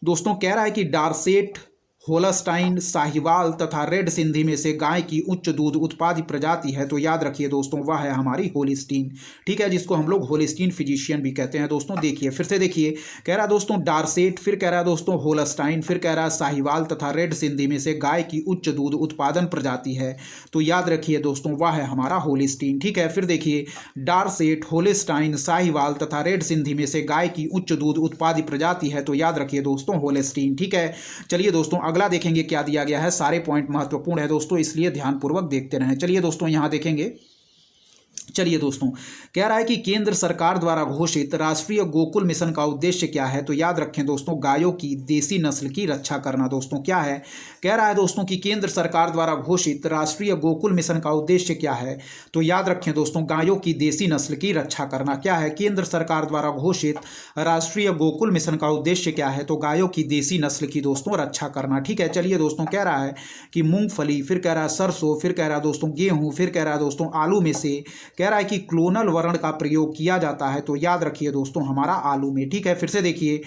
दोस्तों कह रहा है कि डारसेट, होलस्टाइन, साहिवाल तथा रेड सिंधी में से गाय की उच्च दूध उत्पादी प्रजाति है, तो याद रखिए दोस्तों वह है हमारी होलिस्टीन, ठीक है, जिसको हम लोग होलिस्टीन फिजिशियन भी कहते हैं दोस्तों। देखिए फिर से देखिए, कह रहा दोस्तों डारसेट, फिर कह रहा दोस्तों होलस्टाइन, फिर कह रहा साहिवाल तथा रेड सिंधी में से गाय की उच्च दूध उत्पादन प्रजाति है, तो याद रखिए दोस्तों वह है हमारा होलिस्टीन, ठीक है। फिर देखिए डारसेट, होलिस्टाइन, साहिवाल तथा रेड सिंधी में से गाय की उच्च दूध उत्पादी प्रजाति है, तो याद रखिए दोस्तों होलिस्टीन, ठीक है। चलिए दोस्तों अगला देखेंगे क्या दिया गया है, सारे पॉइंट महत्वपूर्ण है दोस्तों इसलिए ध्यानपूर्वक देखते रहें। चलिए दोस्तों यहां देखेंगे, चलिए दोस्तों कह रहा है कि केंद्र सरकार द्वारा घोषित राष्ट्रीय गोकुल मिशन का उद्देश्य क्या है, तो याद रखें दोस्तों गायों की देसी नस्ल की रक्षा करना दोस्तों। क्या है, कह रहा है दोस्तों कि केंद्र सरकार द्वारा घोषित राष्ट्रीय गोकुल मिशन का उद्देश्य क्या है, तो याद रखें दोस्तों गायों की देसी नस्ल की रक्षा करना। क्या है, केंद्र सरकार द्वारा घोषित राष्ट्रीय गोकुल मिशन का उद्देश्य क्या है, तो गायों की देसी नस्ल की दोस्तों रक्षा करना, ठीक है। चलिए दोस्तों कह रहा है कि मूंगफली, फिर कह रहा है सरसों, फिर कह रहा है दोस्तों गेहूं, फिर कह रहा है दोस्तों आलू में से कह रहा है कि क्लोनल वर्ण का प्रयोग किया जाता है, तो याद रखिए दोस्तों हमारा आलू में, ठीक है। फिर से देखिए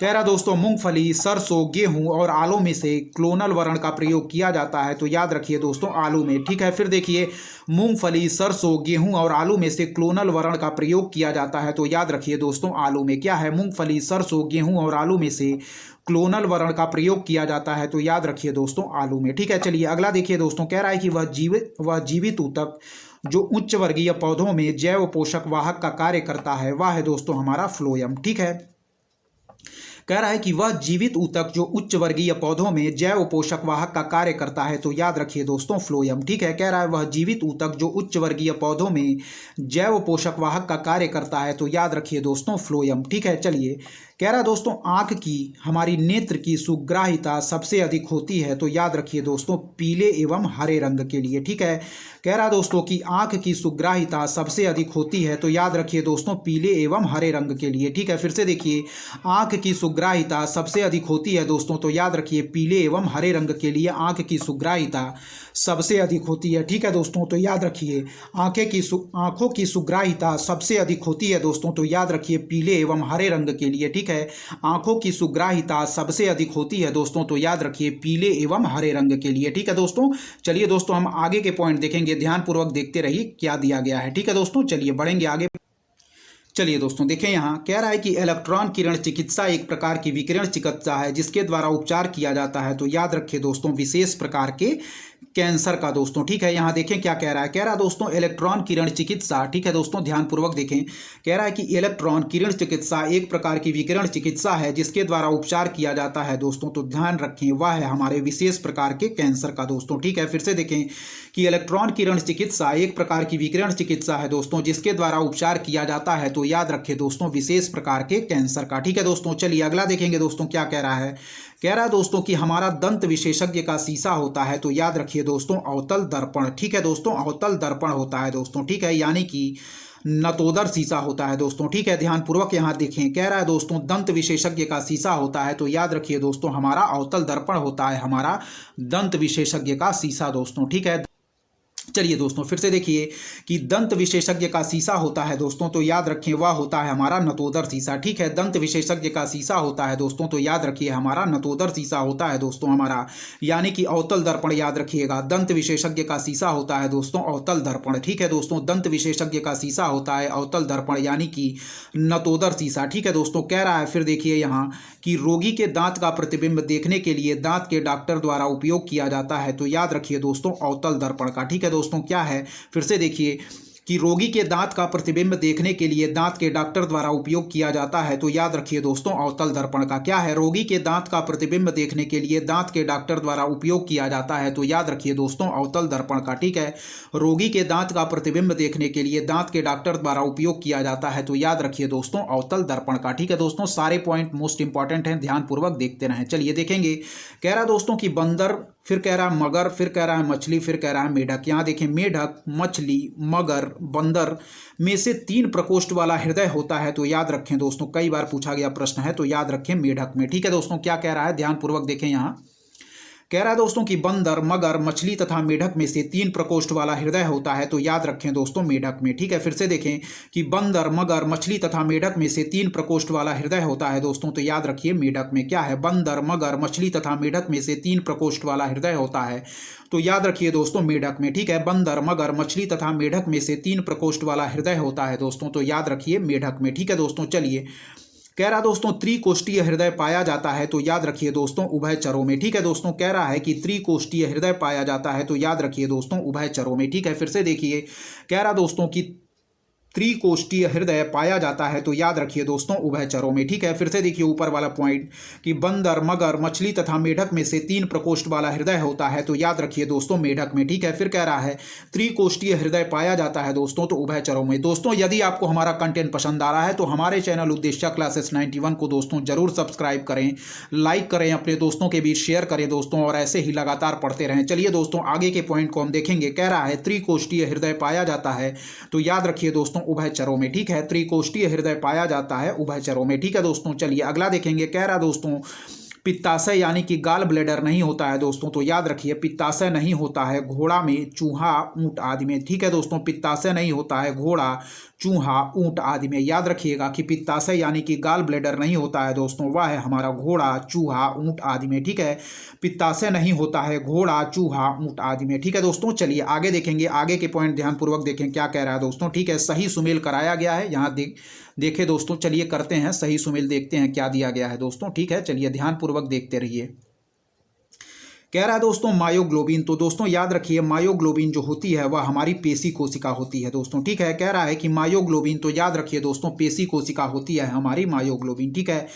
कह रहा दोस्तों मूंगफली, सरसों, गेहूं और आलू में से क्लोनल वर्ण का प्रयोग किया जाता है तो याद रखिए दोस्तों आलू में। ठीक है, फिर देखिए मूंगफली, सरसों, गेहूं और आलू में से क्लोनल वर्ण का प्रयोग किया जाता है तो याद रखिए दोस्तों आलू में। क्या है? मूंगफली, सरसों, गेहूं और आलू में से क्लोनल वर्ण का प्रयोग किया जाता है तो याद रखिए दोस्तों आलू में। ठीक है, चलिए अगला देखिए दोस्तों। कह रहा है कि वह जीवित ऊतक जो उच्च वर्गीय पौधों में जैव पोषक वाहक का कार्य करता है वह है दोस्तों हमारा फ्लोएम। ठीक है, कह रहा है कि वह जीवित ऊतक जो उच्च वर्गीय पौधों में जैव पोषक वाहक का कार्य करता है तो याद रखिए दोस्तों फ्लोएम। ठीक है, कह रहा है वह जीवित ऊतक जो उच्च वर्गीय पौधों में जैव पोषक वाहक का कार्य करता है तो याद रखिए दोस्तों फ्लोएम। ठीक है, चलिए कह रहा है दोस्तों आंख की हमारी नेत्र की सुग्राहिता सबसे अधिक होती है तो याद रखिए दोस्तों पीले एवं हरे रंग के लिए। ठीक है, कह रहा है दोस्तों कि आंख की सुग्राहिता सबसे अधिक होती है तो याद रखिए दोस्तों पीले एवं हरे रंग के लिए। ठीक है, फिर से देखिए आंख की सुग्राहिता सबसे अधिक होती है दोस्तों तो याद रखिए पीले एवं हरे रंग के लिए आंख की सुग्राहिता सबसे अधिक होती है। ठीक है दोस्तों, तो याद रखिए आंखों की सुग्राहिता सबसे अधिक होती है दोस्तों तो याद रखिए पीले एवं हरे रंग के लिए। ठीक है, आंखों की सुग्राहिता सबसे अधिक होती है दोस्तों तो याद रखिए पीले एवं हरे रंग के लिए। ठीक है दोस्तों, चलिए दोस्तों हम आगे के पॉइंट देखेंगे, ध्यानपूर्वक देखते रहिए क्या दिया गया है। ठीक है दोस्तों, चलिए बढ़ेंगे आगे। चलिए दोस्तों देखें, यहाँ कह रहा है कि इलेक्ट्रॉन किरण चिकित्सा एक प्रकार की विकिरण चिकित्सा है जिसके द्वारा उपचार किया जाता है तो याद रखिए दोस्तों विशेष प्रकार के कैंसर का दोस्तों। ठीक है, यहाँ देखें क्या कह रहा है। कह रहा है दोस्तों इलेक्ट्रॉन किरण चिकित्सा, ठीक है दोस्तों ध्यानपूर्वक देखें, कह रहा है कि इलेक्ट्रॉन किरण चिकित्सा एक प्रकार की विकिरण चिकित्सा है जिसके द्वारा उपचार किया जाता है दोस्तों तो ध्यान रखें वह है हमारे विशेष प्रकार के कैंसर का दोस्तों। ठीक है, फिर से देखें कि इलेक्ट्रॉन किरण चिकित्सा एक प्रकार की विकिरण चिकित्सा है दोस्तों जिसके द्वारा उपचार किया जाता है तो याद रखें दोस्तों विशेष प्रकार के कैंसर का। ठीक है दोस्तों, चलिए अगला देखेंगे दोस्तों क्या कह रहा है। कह रहा है दोस्तों कि हमारा दंत विशेषज्ञ का शीशा होता है तो याद रखिए दोस्तों अवतल दर्पण। ठीक है दोस्तों, अवतल दर्पण होता है दोस्तों। ठीक है, यानी कि नतोदर शीशा होता है दोस्तों। ठीक है, ध्यानपूर्वक यहाँ देखें, कह रहा है दोस्तों दंत विशेषज्ञ का शीशा होता है तो याद रखिए दोस्तों हमारा अवतल दर्पण होता है हमारा दंत विशेषज्ञ का शीशा दोस्तों। ठीक है, चलिए दोस्तों फिर से देखिए कि दंत विशेषज्ञ का शीशा होता है दोस्तों तो याद रखिए वह होता है हमारा नतोदर शीशा। ठीक है, दंत विशेषज्ञ का शीशा होता है दोस्तों तो याद रखिए हमारा नतोदर शीशा होता है दोस्तों हमारा, यानी कि अवतल दर्पण याद रखिएगा। दंत विशेषज्ञ का शीशा होता है दोस्तों अवतल दर्पण। ठीक है दोस्तों, दंत विशेषज्ञ का शीशा होता है अवतल दर्पण यानी कि नतोदर शीशा। ठीक है दोस्तों, कह रहा है फिर देखिए यहाँ कि रोगी के दांत का प्रतिबिंब देखने के लिए दांत के डॉक्टर द्वारा उपयोग किया जाता है तो याद रखिए दोस्तों अवतल दर्पण का। ठीक है दोस्तों, क्या है फिर से देखिए कि रोगी के दांत का प्रतिबिंब देखने के लिए दांत के डॉक्टर द्वारा उपयोग किया जाता है तो याद रखिए दोस्तों अवतल दर्पण का। क्या है? रोगी के दांत का प्रतिबिंब देखने के लिए दांत के डॉक्टर द्वारा उपयोग किया जाता है तो याद रखिए दोस्तों अवतल दर्पण का। ठीक है, रोगी के दांत का प्रतिबिंब देखने के लिए दांत के डॉक्टर द्वारा उपयोग किया जाता है तो याद रखिए दोस्तों अवतल दर्पण का। ठीक है दोस्तों, सारे पॉइंट मोस्ट इंपॉर्टेंट हैं, ध्यानपूर्वक देखते रहें। चलिए देखेंगे, कह रहा दोस्तों कि बंदर, फिर कह रहा है मगर, फिर कह रहा है मछली, फिर कह रहा है मेढक। यहाँ देखें मेढक, मछली, मगर, बंदर में से 3 प्रकोष्ठ वाला हृदय होता है तो याद रखें दोस्तों, कई बार पूछा गया प्रश्न है तो याद रखें मेढक में। ठीक है दोस्तों, क्या कह रहा है ध्यानपूर्वक देखें। यहाँ कह रहा है दोस्तों कि बंदर, मगर, मछली तथा मेढक में से 3 प्रकोष्ठ वाला हृदय होता है तो याद रखें दोस्तों मेढक में। ठीक है, फिर से देखें कि बंदर, मगर, मछली तथा मेढक में से 3 प्रकोष्ठ वाला हृदय होता है दोस्तों तो याद रखिए मेढक में। क्या है? बंदर, मगर, मछली तथा मेढक में से 3 प्रकोष्ठ वाला हृदय होता है तो याद रखिए दोस्तों मेढक में। ठीक है, बंदर, मगर, मछली तथा मेढक में से 3 प्रकोष्ठ वाला हृदय होता है दोस्तों तो याद रखिए मेढक में। ठीक है दोस्तों, चलिए कह रहा दोस्तों त्रिकोष्ठीय हृदय पाया जाता है तो याद रखिए दोस्तों उभयचरों में। ठीक है दोस्तों, कह रहा है कि त्रिकोष्ठीय हृदय पाया जाता है तो याद रखिए दोस्तों उभयचरों में। ठीक है, फिर से देखिए, कह रहा दोस्तों कि त्रिकोष्ठीय हृदय पाया जाता है तो याद रखिए दोस्तों उभयचरों में। ठीक है, फिर से देखिए ऊपर वाला पॉइंट कि बंदर, मगर, मछली तथा मेढक में से 3 प्रकोष्ठ वाला हृदय होता है तो याद रखिए दोस्तों मेढक में। ठीक है, फिर कह रहा है त्रिकोष्ठीय हृदय पाया जाता है दोस्तों तो उभयचरों में। दोस्तों यदि आपको हमारा कंटेंट पसंद आ रहा है तो हमारे चैनल उद्देश्य क्लासेस 91 को दोस्तों जरूर सब्सक्राइब करें, लाइक करें, अपने दोस्तों के बीच शेयर करें दोस्तों, और ऐसे ही लगातार पढ़ते रहें। चलिए दोस्तों आगे के पॉइंट को हम देखेंगे। कह रहा है त्रिकोष्ठीय हृदय पाया जाता है तो याद रखिए दोस्तों उभयचरों में। ठीक है, त्रिकोष्ठीय हृदय पाया जाता है उभयचरों में। ठीक है दोस्तों, चलिए अगला देखेंगे। कह रहा दोस्तों पित्ताशय यानी कि गाल ब्लेडर नहीं होता है दोस्तों, तो याद रखिए पित्ताशय नहीं होता है घोड़ा में, चूहा, ऊंट आदि में। ठीक है दोस्तों, पित्ताशय नहीं होता है घोड़ा, चूहा, ऊंट आदि में। याद रखिएगा कि पित्ताशय यानी कि गाल ब्लेडर नहीं होता है दोस्तों, वह है हमारा घोड़ा, चूहा, ऊंट आदि में। ठीक है, पित्ताशय नहीं होता है घोड़ा, चूहा, ऊंट आदि में। ठीक है दोस्तों, चलिए आगे देखेंगे, आगे के पॉइंट ध्यानपूर्वक देखें क्या कह रहा है दोस्तों। ठीक है, सही सुमेल कराया गया है यहाँ देखे दोस्तों, चलिए करते हैं सही सुमेल, देखते हैं क्या दिया गया है दोस्तों। ठीक है, चलिए ध्यानपूर्वक देखते रहिए। कह रहा है दोस्तों मायोग्लोबिन, तो दोस्तों याद रखिए मायोग्लोबिन जो होती है वह हमारी पेशी कोशिका होती है दोस्तों। ठीक है, कह रहा है कि मायोग्लोबिन, तो याद रखिए दोस्तों पेशी कोशिका होती है हमारी मायोग्लोबिन। ठीक है,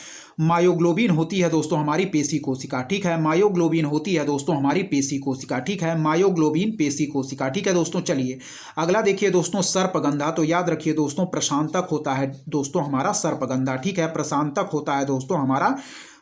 मायोग्लोबिन होती है दोस्तों हमारी पेशी कोशिका। ठीक है, मायोग्लोबिन होती है दोस्तों हमारी पेशी कोशिका। ठीक है, मायोग्लोबिन पेशी कोशिका। ठीक है दोस्तों, चलिए अगला देखिए दोस्तों सर्पगंधा, तो याद रखिए दोस्तों प्रशांतक होता है दोस्तों हमारा सर्पगंधा। ठीक है, प्रशांतक होता है दोस्तों हमारा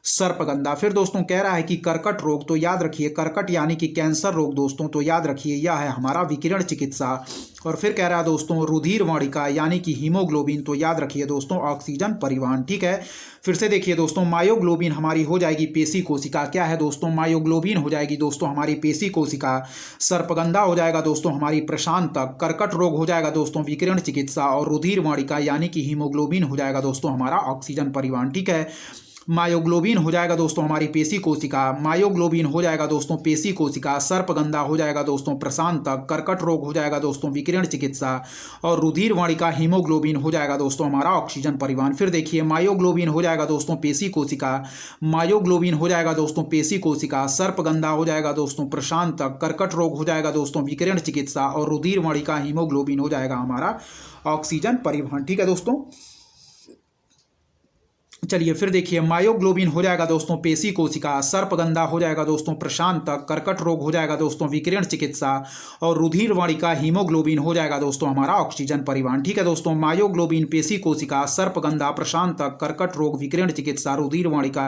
सर्पगंधा। फिर दोस्तों कह रहा है कि कर्कट रोग, तो याद रखिए कर्कट यानी कि कैंसर रोग दोस्तों, तो याद रखिए यह है हमारा विकिरण चिकित्सा। और फिर कह रहा है दोस्तों रुधिर वाणिका यानी कि हीमोग्लोबिन, तो याद रखिए दोस्तों ऑक्सीजन परिवहन। ठीक है, फिर से देखिए दोस्तों मायोग्लोबिन हमारी हो जाएगी पेशी कोशिका। क्या है दोस्तों, मायोग्लोबिन हो जाएगी दोस्तों हमारी पेशी कोशिका। सर्पगंधा हो जाएगा दोस्तों हमारी प्रशांतक, कर्कट रोग हो जाएगा दोस्तों विकिरण चिकित्सा, और रुधिर वाणिका यानी कि हीमोग्लोबिन हो जाएगा दोस्तों हमारा ऑक्सीजन परिवहन। ठीक है, मायोग्लोबिन हो जाएगा दोस्तों हमारी पेशी कोशिका, मायोग्लोबिन हो जाएगा दोस्तों पेशी कोशिका, सर्पगंधा हो जाएगा दोस्तों प्रशांतक, कर्कट रोग हो जाएगा दोस्तों विकिरण चिकित्सा, और रुधिर वाणिका हीमोग्लोबिन हो जाएगा दोस्तों हमारा ऑक्सीजन परिवहन। फिर देखिए मायोग्लोबिन हो जाएगा दोस्तों पेशी कोशिका, मायोग्लोबिन हो जाएगा दोस्तों पेशी कोशिका, सर्पगंधा हो जाएगा दोस्तों प्रशांतक, कर्कट रोग हो जाएगा दोस्तों विकिरण चिकित्सा, और रुधिर वाणिका हीमोग्लोबिन हो जाएगा हमारा ऑक्सीजन परिवहन। ठीक है दोस्तों, चलिए फिर देखिए मायोग्लोबिन हो जाएगा दोस्तों पेशी कोशिका, सर्पगंधा हो जाएगा दोस्तों प्रशांतक, कर्कट रोग हो जाएगा दोस्तों विकिरण चिकित्सा, और रुधिर वाणिका हीमोग्लोबिन हो जाएगा दोस्तों हमारा ऑक्सीजन परिवहन। ठीक है दोस्तों, मायोग्लोबिन पेशी कोशिका, सर्पगंधा प्रशांतक, कर्कट रोग विकिरण चिकित्सा, रुधिर वाणिका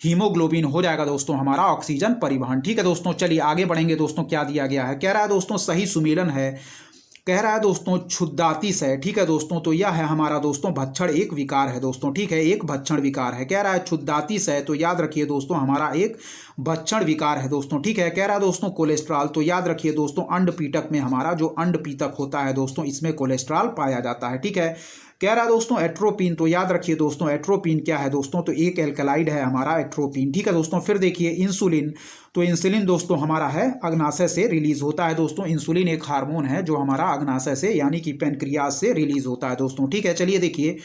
हीमोग्लोबिन हो जाएगा दोस्तों हमारा ऑक्सीजन परिवहन। ठीक है दोस्तों, चलिए आगे बढ़ेंगे दोस्तों, क्या दिया गया है। कह रहा है दोस्तों सही सुमेलन है, कह रहा है दोस्तों क्षुद्धातिशय। ठीक है दोस्तों, तो यह है हमारा दोस्तों भक्षण एक विकार है दोस्तों। ठीक है, एक भक्षण विकार है। कह रहा है क्षुद्धातिशय, तो याद रखिए दोस्तों हमारा एक भक्षण विकार है दोस्तों। ठीक है, कह रहा है दोस्तों कोलेस्ट्रॉल, तो याद रखिए दोस्तों अंडपीतक में हमारा जो अंडपीतक होता है दोस्तों इसमें कोलेस्ट्रॉल पाया जाता है। ठीक है, कह रहा है दोस्तों एट्रोपिन, तो याद रखिए दोस्तों एट्रोपिन क्या है दोस्तों, तो एक एल्कलाइड है हमारा एट्रोपिन। ठीक है दोस्तों, फिर देखिए इंसुलिन, तो इंसुलिन दोस्तों हमारा है अग्नाशय से रिलीज होता है दोस्तों। इंसुलिन एक हार्मोन है जो हमारा अग्नाशय से यानी कि पेनक्रियास से रिलीज होता है दोस्तों। ठीक है, चलिए देखिए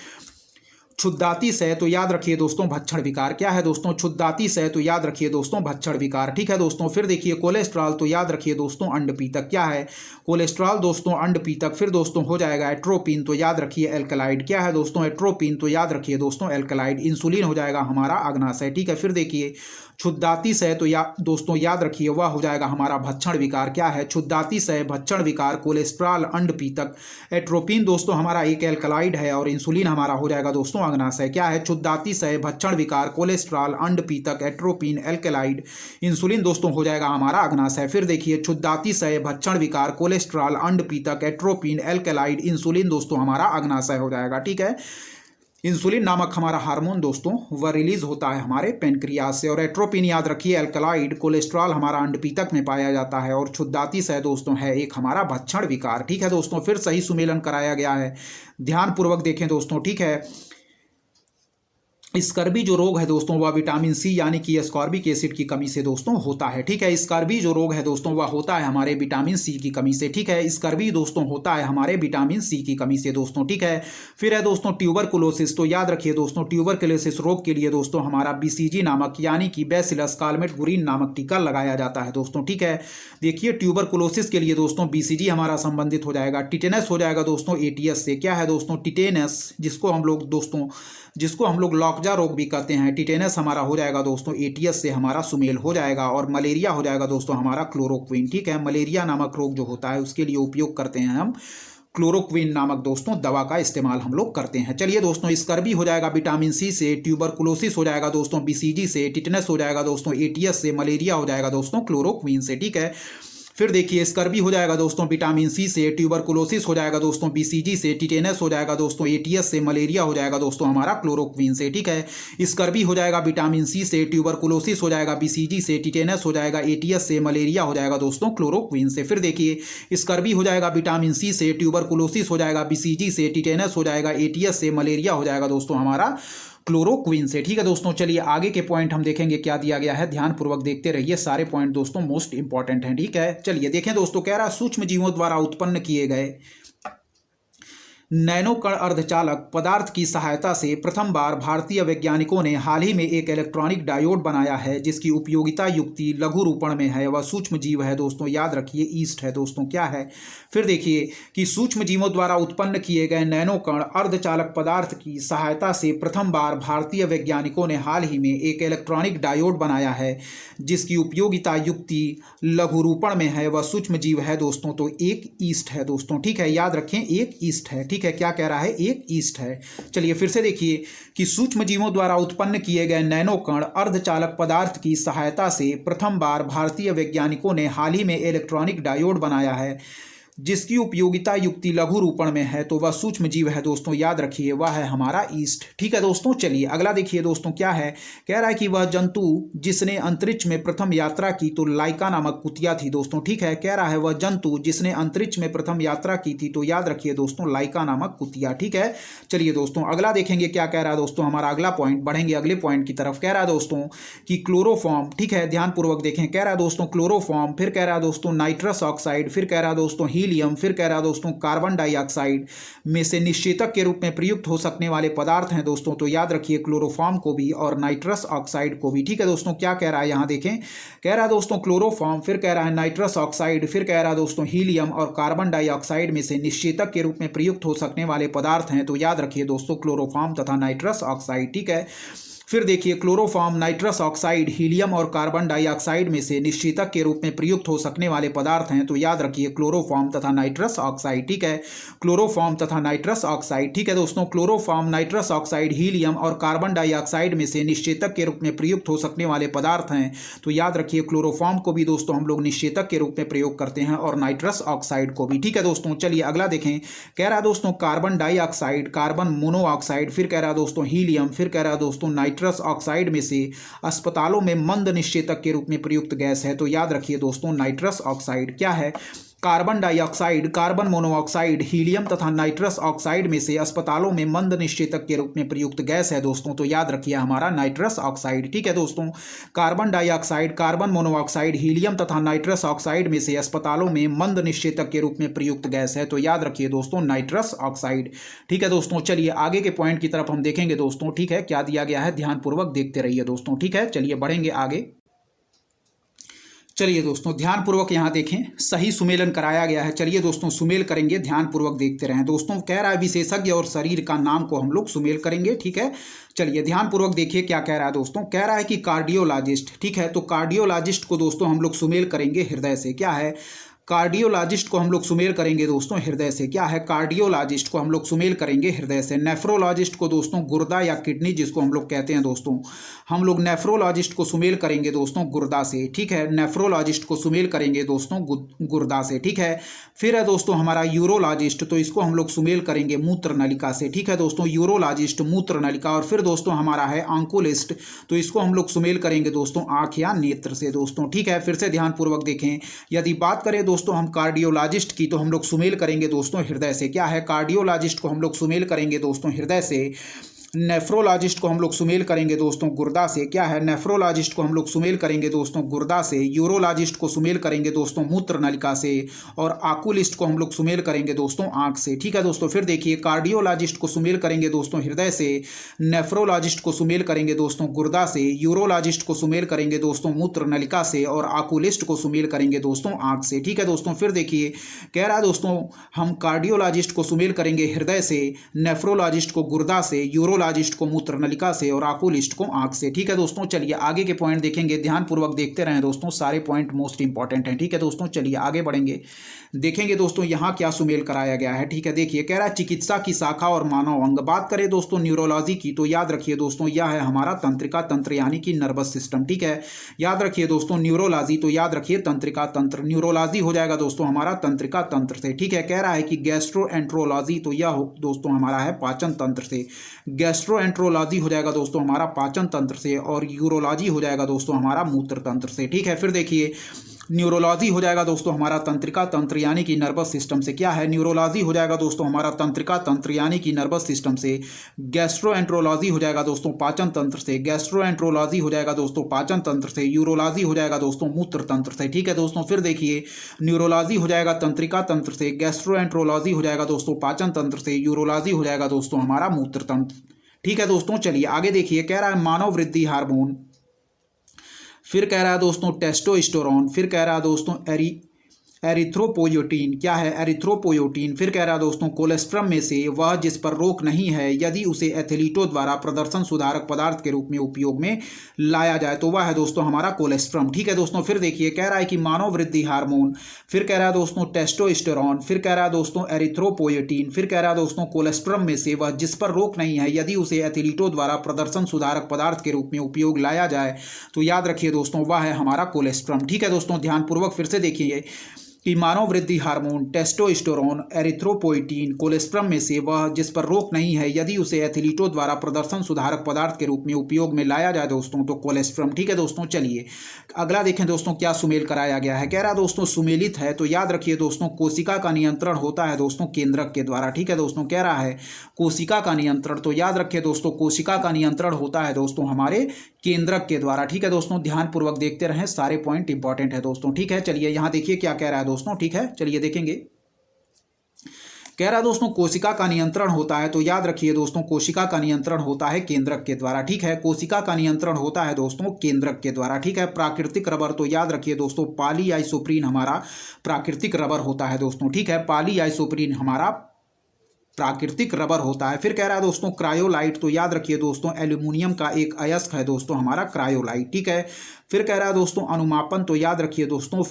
क्षुद्धातिशय, तो याद रखिए दोस्तों भक्षण विकार। क्या है दोस्तों क्षुद्धातिशय, तो याद रखिए दोस्तों भक्षण विकार। ठीक है दोस्तों, फिर देखिए कोलेस्ट्रॉल, तो याद रखिए दोस्तों अंडपीतक। क्या है कोलेस्ट्रॉल दोस्तों अंडपीतक। फिर दोस्तों हो जाएगा एट्रोपिन, तो याद रखिए एल्कलाइड। क्या है दोस्तों एट्रोपिन, तो याद रखिए दोस्तों एल्कलाइड। इंसुलिन हो जाएगा हमारा अग्नाशय। ठीक है, फिर देखिए क्षुद्धातिशय, तो दोस्तों याद रखिए वह हो जाएगा हमारा भक्षण विकार। क्या है क्षुद्धातिशय, भक्षण विकार, कोलेस्ट्रॉल, अंडपीतक, एट्रोपिन दोस्तों हमारा एक एल्कलाइड है, और इंसुलिन हमारा हो जाएगा दोस्तों अग्नाशय। क्या है क्षुद्धातिशय, भक्षण विकार, कोलेस्ट्रॉल, अंडपीतक, एट्रोपिन, एल्कलाइड, इंसुलिन दोस्तों हो जाएगा हमारा अग्नाशय। फिर देखिए क्षुद्धातिशय, भक्षण विकार, कोलेस्ट्रॉल, अंडपीतक, एट्रोपिन, एल्कलाइड, इंसुलिन दोस्तों हमारा अग्नाशय हो जाएगा। ठीक है, इंसुलिन नामक हमारा हार्मोन दोस्तों वह रिलीज होता है हमारे पेनक्रियास से, और एट्रोपिन याद रखिए एल्कलाइड, कोलेस्ट्रॉल हमारा अंडपीतक में पाया जाता है, और क्षुद्धातिशय दोस्तों है एक हमारा भक्षण विकार। ठीक है दोस्तों, फिर सही सुमेलन कराया गया है, ध्यानपूर्वक देखें दोस्तों। ठीक है, स्कर्वी जो रोग है दोस्तों वह विटामिन सी यानी कि एस्कॉर्बिक एसिड की कमी से दोस्तों होता है। ठीक है, स्कर्वी जो रोग है दोस्तों वह होता है हमारे विटामिन सी की कमी से। ठीक है, स्कर्वी दोस्तों होता है हमारे विटामिन सी की कमी से दोस्तों। ठीक है, फिर है दोस्तों ट्यूबरकुलोसिस, तो याद रखिए दोस्तों ट्यूबरकुलोसिस रोग के लिए दोस्तों हमारा बीसीजी नामक यानी कि बैसिलस कालमेट-गुरिन नामक टीका लगाया जाता है दोस्तों। ठीक है, देखिए ट्यूबरकुलोसिस के लिए दोस्तों बीसीजी हमारा संबंधित हो जाएगा। टिटेनस हो जाएगा दोस्तों एटीएस से। क्या है दोस्तों टिटेनस, जिसको हम लोग लॉकजा रोग भी कहते हैं, टिटेनस हमारा हो जाएगा दोस्तों एटीएस से हमारा सुमेल हो जाएगा। और मलेरिया हो जाएगा दोस्तों हमारा क्लोरोक्विन। ठीक है, मलेरिया नामक रोग जो होता है उसके लिए उपयोग करते हैं हम क्लोरोक्विन नामक दोस्तों दवा का इस्तेमाल हम लोग करते हैं। चलिए दोस्तों स्कर्वी हो जाएगा विटामिन सी से, ट्यूबरकुलोसिस हो जाएगा दोस्तों बीसीजी से, टिटेनस हो जाएगा दोस्तों एटीएस से, मलेरिया हो जाएगा दोस्तों क्लोरोक्विन से। ठीक है, फिर देखिए स्कर्वी हो जाएगा दोस्तों विटामिन सी से, ट्यूबरकुलोसिस हो जाएगा दोस्तों बीसीजी से, टिटेनस हो जाएगा दोस्तों एटीएस से, मलेरिया हो जाएगा दोस्तों हमारा क्लोरोक्वीन से। ठीक है, स्कर्वी हो जाएगा विटामिन सी से, ट्यूबरकुलोसिस हो जाएगा बीसीजी से, टिटेनस हो जाएगा एटीएस से, मलेरिया हो जाएगा दोस्तों क्लोरोक्वीन से। फिर देखिए स्कर्वी हो जाएगा विटामिन सी से, ट्यूबरकुलोसिस हो जाएगा बीसीजी से, टिटेनस हो जाएगा एटीएस से, मलेरिया हो जाएगा दोस्तों हमारा क्लोरोक्वीन से। ठीक है दोस्तों, चलिए आगे के पॉइंट हम देखेंगे क्या दिया गया है, ध्यानपूर्वक देखते रहिए, सारे पॉइंट दोस्तों मोस्ट इंपॉर्टेंट हैं। ठीक है, चलिए देखें दोस्तों, कह रहा सूक्ष्म जीवों द्वारा उत्पन्न किए गए नैनो कण अर्धचालक पदार्थ की सहायता से प्रथम बार भारतीय वैज्ञानिकों ने हाल ही में एक इलेक्ट्रॉनिक डायोड बनाया है जिसकी उपयोगिता युक्ति लघु रूपण में है। वह सूक्ष्म जीव है दोस्तों, याद रखिए ईस्ट है दोस्तों, क्या है। फिर देखिए कि सूक्ष्म जीवों द्वारा उत्पन्न किए गए नैनो कण अर्धचालक पदार्थ की सहायता से प्रथम बार भारतीय वैज्ञानिकों ने हाल ही में एक इलेक्ट्रॉनिक डायोड बनाया है जिसकी उपयोगिता युक्ति लघु रूपण में है। वह सूक्ष्म जीव है दोस्तों, तो एक ईस्ट है दोस्तों। ठीक है, याद रखें एक ईस्ट है। ठीक है, क्या कह रहा है, एक ईस्ट है। चलिए फिर से देखिए कि सूक्ष्म जीवों द्वारा उत्पन्न किए गए नैनो कण अर्धचालक पदार्थ की सहायता से प्रथम बार भारतीय वैज्ञानिकों ने हाल ही में इलेक्ट्रॉनिक डायोड बनाया है जिसकी उपयोगिता युक्ति लघु रूपण में है। तो वह सूक्ष्म जीव है दोस्तों, याद रखिए वह है हमारा ईस्ट। ठीक है दोस्तों, चलिए अगला देखिए दोस्तों, क्या है, कह रहा है कि वह जंतु जिसने अंतरिक्ष में प्रथम यात्रा की तो लाइका नामक कुतिया थी दोस्तों। ठीक है, कह रहा है वह जंतु जिसने अंतरिक्ष में प्रथम यात्रा की थी, तो याद रखिए दोस्तों लाइका नामक कुतिया। ठीक है, चलिए दोस्तों अगला देखेंगे क्या कह रहा है दोस्तों, हमारा अगला पॉइंट, बढ़ेंगे अगले पॉइंट की तरफ। कह रहा है दोस्तों कि क्लोरोफॉर्म, ठीक है ध्यानपूर्वक देखें, कह रहा है दोस्तों क्लोरोफॉर्म, फिर कह रहा है दोस्तों नाइट्रस ऑक्साइड, फिर कह रहा है दोस्तों हीलियम, फिर कह रहा है दोस्तों कार्बन डाइऑक्साइड में से निश्चेतक के रूप में प्रयुक्त हो सकने वाले पदार्थ हैं दोस्तों। तो याद रखिए क्लोरोफॉर्म को भी और नाइट्रस ऑक्साइड को भी। ठीक है दोस्तों, क्या कह रहा है यहां देखें, कह रहा है दोस्तों क्लोरोफॉर्म, फिर कह रहा है नाइट्रस ऑक्साइड, फिर कह रहा है दोस्तों हीलियम और कार्बन डाइऑक्साइड में से निश्चेतक के रूप में प्रयुक्त हो सकने वाले पदार्थ हैं। तो याद रखिए दोस्तों क्लोरोफॉर्म तथा नाइट्रस ऑक्साइड। ठीक है, फिर देखिए क्लोरोफॉर्म, नाइट्रस ऑक्साइड, हीलियम और कार्बन डाइऑक्साइड में से निश्चेतक के रूप में प्रयुक्त हो सकने वाले पदार्थ हैं। तो याद रखिए क्लोरोफॉर्म तथा नाइट्रस ऑक्साइड। ठीक है, क्लोरोफॉर्म तथा नाइट्रस ऑक्साइड। ठीक है दोस्तों, क्लोरोफॉर्म, नाइट्रस ऑक्साइड, हीलियम और कार्बन डाइऑक्साइड में से निश्चेतक के रूप में प्रयुक्त हो सकने वाले पदार्थ हैं। तो याद रखिए क्लोरोफॉर्म को भी दोस्तों हम लोग निश्चेतक के रूप में प्रयोग करते हैं और नाइट्रस ऑक्साइड को भी। ठीक है दोस्तों, चलिए अगला देखें, कह रहा है दोस्तों कार्बन डाइऑक्साइड, कार्बन मोनोऑक्साइड, फिर कह रहा है दोस्तों हीलियम, फिर कह रहा है दोस्तों नाइट्रस ऑक्साइड में से अस्पतालों में मंद निश्चेतक के रूप में प्रयुक्त गैस है। तो याद रखिए दोस्तों नाइट्रस ऑक्साइड। क्या है, carbon dioxide, carbon monoxide, helium तथा नाइट्रस ऑक्साइड में से अस्पतालों में मंद निश्चेतक के रूप में प्रयुक्त गैस है दोस्तों। तो याद रखिए हमारा नाइट्रस ऑक्साइड। ठीक है दोस्तों, carbon dioxide, carbon monoxide, helium तथा नाइट्रस ऑक्साइड में से अस्पतालों में मंद निश्चेतक के रूप में प्रयुक्त गैस है। तो याद रखिए दोस्तों नाइट्रस ऑक्साइड। ठीक है दोस्तों, चलिए आगे के पॉइंट की तरफ हम देखेंगे दोस्तों। ठीक है, क्या दिया गया है, ध्यानपूर्वक देखते रहिए दोस्तों। ठीक है, चलिए बढ़ेंगे आगे। चलिए दोस्तों ध्यानपूर्वक यहाँ देखें, सही सुमेलन कराया गया है। चलिए दोस्तों सुमेल करेंगे, ध्यानपूर्वक देखते रहें दोस्तों। कह रहा है विशेषज्ञ और शरीर का नाम को हम लोग सुमेल करेंगे। ठीक है, चलिए ध्यानपूर्वक देखिए क्या कह रहा है दोस्तों। कह रहा है कि कार्डियोलॉजिस्ट। ठीक है, तो कार्डियोलॉजिस्ट को दोस्तों हम लोग सुमेल करेंगे हृदय से। क्या है, कार्डियोलॉजिस्ट को हम लोग सुमेल करेंगे दोस्तों हृदय से। क्या है, कार्डियोलॉजिस्ट को हम लोग सुमेल करेंगे हृदय से। नेफ्रोलॉजिस्ट को दोस्तों गुर्दा या किडनी जिसको हम लोग कहते हैं दोस्तों, हम लोग नेफ्रोलॉजिस्ट को सुमेल करेंगे दोस्तों गुर्दा से। ठीक है, नेफ्रोलॉजिस्ट को सुमेल करेंगे दोस्तों गुर्दा से। ठीक है, फिर है दोस्तों हमारा यूरोलॉजिस्ट, तो इसको हम लोग सुमेल करेंगे मूत्र नलिका से। ठीक है दोस्तों, यूरोलॉजिस्ट मूत्र नलिका। और फिर दोस्तों हमारा है आंकोलिस्ट, तो इसको हम लोग सुमेल करेंगे दोस्तों आंख या नेत्र से दोस्तों। ठीक है, फिर से ध्यानपूर्वक देखें, यदि बात करें दोस्तों हम कार्डियोलॉजिस्ट की, तो हम लोग सुमेल करेंगे दोस्तों हृदय से। क्या है, कार्डियोलॉजिस्ट को हम लोग सुमेल करेंगे दोस्तों हृदय से। नेफ्रोलॉजिस्ट को हम लोग सुमेल करेंगे दोस्तों गुर्दा से। क्या है, नेफ्रोलॉजिस्ट को हम लोग सुमेल करेंगे दोस्तों गुर्दा से। यूरोलॉजिस्ट को सुमेल करेंगे दोस्तों मूत्र नलिका से। और आकुलिस्ट को हम लोग सुमेल करेंगे दोस्तों आंख से। ठीक है दोस्तों, फिर देखिए कार्डियोलॉजिस्ट को सुमेल करेंगे दोस्तों हृदय से, नेफ्रोलॉजिस्ट को सुमेल करेंगे दोस्तों गुर्दा से, यूरोलॉजिस्ट को सुमेल करेंगे दोस्तों मूत्र नलिका से और आकुलिस्ट को सुमेल करेंगे दोस्तों आंख से। ठीक है दोस्तों, फिर देखिए कह रहा है दोस्तों हम कार्डियोलॉजिस्ट को सुमेल करेंगे हृदय से, नेफ्रोलॉजिस्ट को गुर्दा से, यूरो न्यूरोलॉजिस्ट को मूत्र नलिका से और आकुलिस्ट को आंख से। ठीक है दोस्तों, चलिए आगे के पॉइंट देखेंगे, ध्यानपूर्वक देखते रहें दोस्तों, सारे पॉइंट मोस्ट इंपॉर्टेंट हैं। ठीक है दोस्तों, चलिए आगे बढ़ेंगे, देखेंगे दोस्तों यहाँ क्या सुमेल कराया गया है। ठीक है, देखिए कह रहा है चिकित्सा की शाखा और मानव अंग। बात करें दोस्तों न्यूरोलॉजी की तो याद रखिए दोस्तों यह है हमारा तंत्रिका तंत्र यानी कि नर्वस सिस्टम। ठीक है, याद रखिए दोस्तों न्यूरोलॉजी तो याद रखिए तंत्रिका तंत्र, न्यूरोलॉजी हो जाएगा दोस्तों हमारा तंत्रिका तंत्र से। ठीक है, कह रहा है कि गैस्ट्रोएंट्रोलॉजी तो यह दोस्तों हमारा है पाचन तंत्र से, गैस्ट्रोएंट्रोलॉजी हो जाएगा दोस्तों हमारा पाचन तंत्र से, और यूरोलॉजी हो जाएगा दोस्तों हमारा मूत्र तंत्र से। ठीक है, फिर देखिए न्यूरोलॉजी हो जाएगा दोस्तों हमारा तंत्रिका तंत्र यानी कि नर्वस सिस्टम से। क्या है, न्यूरोलॉजी हो जाएगा दोस्तों हमारा तंत्रिका तंत्र यानी कि नर्वस सिस्टम से। गैस्ट्रोएंट्रोलॉजी हो जाएगा दोस्तों पाचन तंत्र से, गैस्ट्रोएंट्रोलॉजी हो जाएगा दोस्तों पाचन तंत्र से, यूरोलॉजी हो जाएगा दोस्तों मूत्र तंत्र से। ठीक है दोस्तों, फिर देखिए न्यूरोलॉजी हो जाएगा तंत्रिका तंत्र से, गैस्ट्रोएंट्रोलॉजी हो जाएगा दोस्तों पाचन तंत्र से, यूरोलॉजी हो जाएगा दोस्तों हमारा मूत्र तंत्र। ठीक है दोस्तों, चलिए आगे देखिए, कह रहा है मानव वृद्धि हार्मोन, फिर कह रहा है दोस्तों टेस्टोस्टेरोन, फिर कह रहा है दोस्तों एरिथ्रोपोयोटीन। क्या है, एरिथ्रोपोयोटीन। फिर कह रहा है दोस्तों कोलेस्ट्रम में से वह जिस पर रोक नहीं है यदि उसे एथलीटों द्वारा प्रदर्शन सुधारक पदार्थ के रूप में उपयोग में लाया जाए तो वह है दोस्तों हमारा कोलेस्ट्रम। ठीक है दोस्तों, फिर देखिए कह रहा है कि मानव वृद्धि हार्मोन, फिर कह रहा है दोस्तों टेस्टोस्टेरोन, फिर कह रहा है दोस्तों एरिथ्रोपोयोटीन, फिर कह रहा है दोस्तों कोलेस्ट्रम में से वह जिस पर रोक नहीं है यदि उसे एथलीटों द्वारा प्रदर्शन सुधारक पदार्थ के रूप में उपयोग लाया जाए तो याद रखिए दोस्तों वह है हमारा कोलेस्ट्रम। ठीक है दोस्तों, ध्यानपूर्वक फिर से देखिए कि मानव वृद्धि हार्मोन, टेस्टोस्टेरोन, एरिथ्रोपोइटीन, कोलेस्ट्रम में से वह जिस पर रोक नहीं है यदि उसे एथलीटों द्वारा प्रदर्शन सुधारक पदार्थ के रूप में उपयोग में लाया जाए दोस्तों तो कोलेस्ट्रम। ठीक है दोस्तों, चलिए अगला देखें दोस्तों क्या सुमेल कराया गया है। कह रहा है दोस्तों सुमेलित है तो याद रखिए दोस्तों कोशिका का नियंत्रण होता है दोस्तों केंद्रक के द्वारा। ठीक है दोस्तों, कह रहा है कोशिका का नियंत्रण तो याद रखिए दोस्तों कोशिका का नियंत्रण होता है दोस्तों हमारे केंद्रक के द्वारा। ठीक है दोस्तों, ध्यानपूर्वक देखते रहें, सारे पॉइंट इंपॉर्टेंट है दोस्तों। ठीक है, चलिए यहाँ देखिए क्या कह रहा है दोस्तों। ठीक है, चलिए देखेंगे, कह रहा है दोस्तों कोशिका का नियंत्रण होता है तो याद रखिए दोस्तों कोशिका का नियंत्रण होता है केंद्रक के द्वारा। ठीक है, कोशिका का नियंत्रण होता है दोस्तों केंद्रक के द्वारा। ठीक है, प्राकृतिक रबर तो याद रखिए दोस्तों पॉलीआइसोप्रीन हमारा प्राकृतिक रबर होता है दोस्तों। ठीक है, पॉलीआइसोप्रीन हमारा प्राकृतिक रबर होता है। फिर कह रहा है दोस्तों क्रायोलाइट तो याद रखिए दोस्तों एल्यूमिनियम का एक अयस्क है दोस्तों हमारा क्रायोलाइट। ठीक है, फिर कह रहा है दोस्तों अनुमापन तो याद रखिए दोस्तों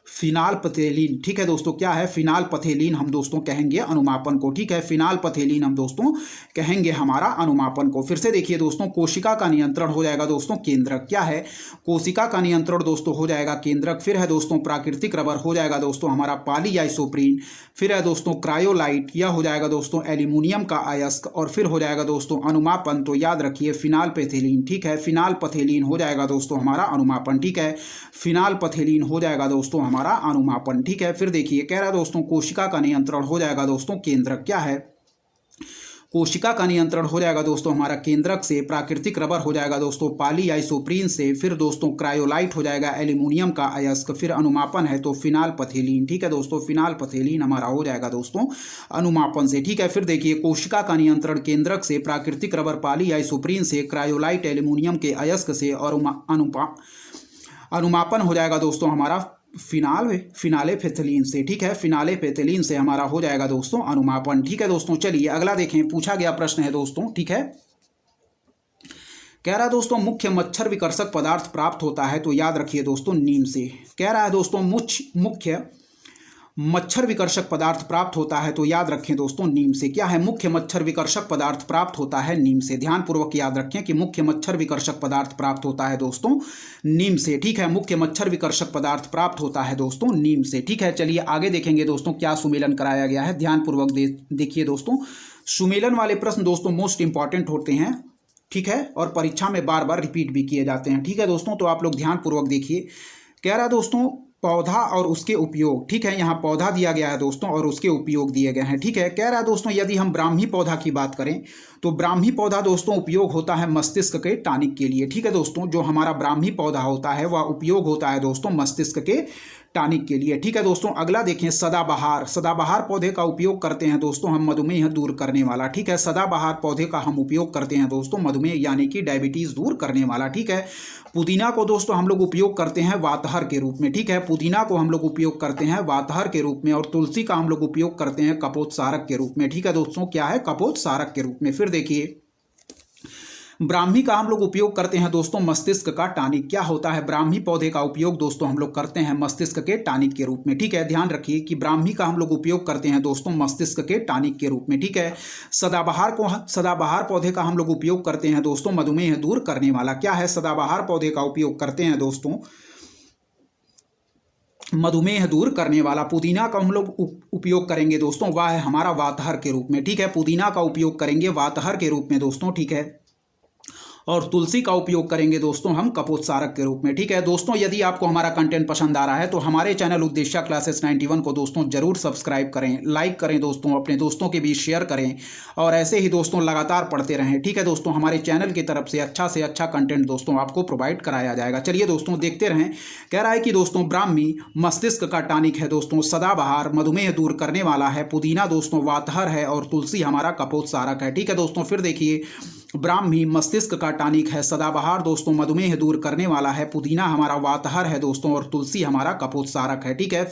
फिनाल पथेलीन। ठीक है दोस्तों, क्या है, फिनाल पथेलीन हम दोस्तों कहेंगे अनुमापन को। ठीक है, फिनाल पथेलीन हम दोस्तों कहेंगे हमारा अनुमापन को। फिर से देखिए दोस्तों कोशिका का नियंत्रण हो जाएगा दोस्तों केंद्रक। क्या है, कोशिका का नियंत्रण दोस्तों हो जाएगा केंद्रक। फिर है दोस्तों प्राकृतिक रबर हो जाएगा दोस्तों हमारा पॉलीआइसोप्रीन। फिर है दोस्तों क्रायोलाइट, यह हो जाएगा दोस्तों एल्यूमिनियम का अयस्क। और फिर हो जाएगा दोस्तों अनुमापन तो याद रखिए फिनाल पथेलीन। ठीक है, फिनाल पथेलीन हो जाएगा दोस्तों हमारा अनुमापन। ठीक है, फिनाल पथेलीन हो जाएगा दोस्तों हमारा अनुमापन। ठीक है, फिर देखिए कह रहा है दोस्तों कोशिका का नियंत्रण हो जाएगा दोस्तों केंद्रक। क्या है, कोशिका का नियंत्रण हो जाएगा दोस्तों हमारा केंद्रक से, प्राकृतिक रबर हो जाएगा दोस्तों पॉलीआइसोप्रीन से, फिर दोस्तों क्रायोलाइट हो जाएगा एल्यूमिनियम का अयस्क, फिर अनुमापन है तो फिनाल पथेलीन। ठीक है दोस्तों, फिनाल पथेलीन हमारा हो जाएगा दोस्तों अनुमापन से। ठीक है, फिर देखिए कोशिका का नियंत्रण केंद्रक से, प्राकृतिक रबर पॉलीआइसोप्रीन से, क्रायोलाइट एल्यूमिनियम के अयस्क से, और अनुमापन हो जाएगा दोस्तों हमारा फिनालेफेथिलीन से। ठीक है, फिनालेफेथिलीन से हमारा हो जाएगा दोस्तों अनुमापन। ठीक है दोस्तों, चलिए अगला देखें, पूछा गया प्रश्न है दोस्तों। ठीक है, कह रहा है दोस्तों मुख्य मच्छर विकर्षक पदार्थ प्राप्त होता है तो याद रखिए दोस्तों नीम से। कह रहा है दोस्तों मुख्य मच्छर विकर्षक पदार्थ प्राप्त होता है तो याद रखें दोस्तों नीम से। क्या है, मुख्य मच्छर विकर्षक पदार्थ प्राप्त होता है नीम से। ध्यानपूर्वक याद रखें कि मुख्य मच्छर विकर्षक पदार्थ प्राप्त होता है दोस्तों नीम से। ठीक है, मुख्य मच्छर विकर्षक पदार्थ प्राप्त होता है दोस्तों नीम से। ठीक है, चलिए आगे देखेंगे दोस्तों क्या सुमेलन कराया गया है। ध्यानपूर्वक देखिए दोस्तों, सुमेलन वाले प्रश्न दोस्तों मोस्ट इंपॉर्टेंट होते हैं। ठीक है, और परीक्षा में बार बार रिपीट भी किए जाते हैं। ठीक है दोस्तों, तो आप लोग ध्यानपूर्वक देखिए। कह रहा दोस्तों पौधा और उसके उपयोग। ठीक है, यहाँ पौधा दिया गया है दोस्तों और उसके उपयोग दिए गए हैं। ठीक है, कह रहा है दोस्तों यदि हम ब्राह्मी पौधा की बात करें तो ब्राह्मी पौधा दोस्तों उपयोग होता है मस्तिष्क के टॉनिक के लिए। ठीक है दोस्तों, जो हमारा ब्राह्मी पौधा होता है वह उपयोग होता है दोस्तों मस्तिष्क के टॉनिक के लिए। ठीक है दोस्तों, अगला देखें सदाबहार। सदाबहार पौधे का उपयोग करते हैं दोस्तों हम मधुमेह दूर करने वाला। ठीक है, सदाबहार पौधे का हम उपयोग करते हैं दोस्तों मधुमेह यानी कि डायबिटीज दूर करने वाला। ठीक है, पुदीना को दोस्तों हम लोग उपयोग करते हैं वातहर के रूप में। ठीक है, पुदीना को हम लोग उपयोग करते हैं वातहर के रूप में, और तुलसी का हम लोग उपयोग करते हैं कपोतसारक के रूप में। ठीक है दोस्तों, क्या है, कपोतसारक के रूप में। फिर देखिए ब्राह्मी का हम लोग उपयोग करते हैं दोस्तों मस्तिष्क का टॉनिक। क्या होता है, ब्राह्मी पौधे का उपयोग दोस्तों हम लोग करते हैं मस्तिष्क के टॉनिक के रूप में। ठीक है, ध्यान रखिए कि ब्राह्मी का हम लोग उपयोग करते हैं दोस्तों मस्तिष्क के टॉनिक के रूप में। ठीक है, सदाबहार पौधे का हम लोग उपयोग करते हैं दोस्तों मधुमेह दूर करने वाला। क्या है, सदाबहार पौधे का उपयोग करते हैं दोस्तों मधुमेह दूर करने वाला। पुदीना का हम लोग उपयोग करेंगे दोस्तों, वह है हमारा वातहर के रूप में। ठीक है, पुदीना का उपयोग करेंगे वातहर के रूप में दोस्तों। ठीक है, और तुलसी का उपयोग करेंगे दोस्तों हम कपोतसारक के रूप में। ठीक है दोस्तों, यदि आपको हमारा कंटेंट पसंद आ रहा है तो हमारे चैनल उद्देश्य क्लासेस 91 को दोस्तों जरूर सब्सक्राइब करें, लाइक करें दोस्तों, अपने दोस्तों के बीच शेयर करें, और ऐसे ही दोस्तों लगातार पढ़ते रहें। ठीक है दोस्तों, हमारे चैनल की तरफ से अच्छा कंटेंट दोस्तों आपको प्रोवाइड कराया जाएगा। चलिए दोस्तों देखते रहें। कह रहा है कि दोस्तों ब्राह्मी मस्तिष्क का टॉनिक है दोस्तों, सदाबहार मधुमेह दूर करने वाला है, पुदीना दोस्तों वातहर है, और तुलसी हमारा कपोतसारक है। ठीक है दोस्तों, फिर देखिए ब्राह्मी मस्तिष्क का टॉनिक है, सदाबहार दोस्तों मधुमेह दूर करने वाला है, पुदीना हमारा वातहर है दोस्तों, और तुलसी हमारा कपोतसारक है। ठीक है,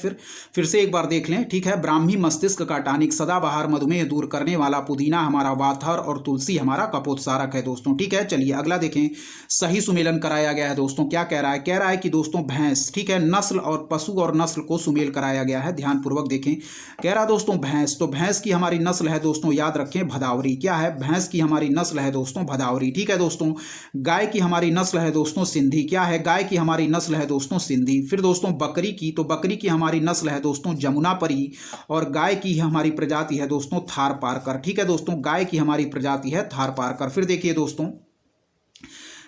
फिर से एक बार देख लें। ठीक है, ब्राह्मी मस्तिष्क का टॉनिक, सदाबहार मधुमेह दूर करने वाला, पुदीना हमारा वातहर, और तुलसी हमारा कपोतसारक है दोस्तों। ठीक है, चलिए अगला देखें। सही सुमेलन कराया गया है दोस्तों। क्या कह रहा है, कह रहा है कि दोस्तों भैंस, ठीक है, नस्ल और पशु और नस्ल को सुमेल कराया गया है। ध्यानपूर्वक देखें। कह रहा दोस्तों भैंस, तो भैंस की हमारी नस्ल है दोस्तों, याद रखें भदावरी। क्या है, भैंस की हमारी नस्ल है दोस्तों भदावरी। ठीक है दोस्तों, गाय की हमारी नस्ल है दोस्तों सिंधी। क्या है, गाय की हमारी नस्ल है दोस्तों सिंधी। फिर दोस्तों बकरी की, तो बकरी की हमारी नस्ल है दोस्तों जमुनापरी, और गाय की हमारी प्रजाति है दोस्तों थारपारकर। ठीक है दोस्तों, गाय की हमारी प्रजाति है थारपारकर। फिर देखिए दोस्तों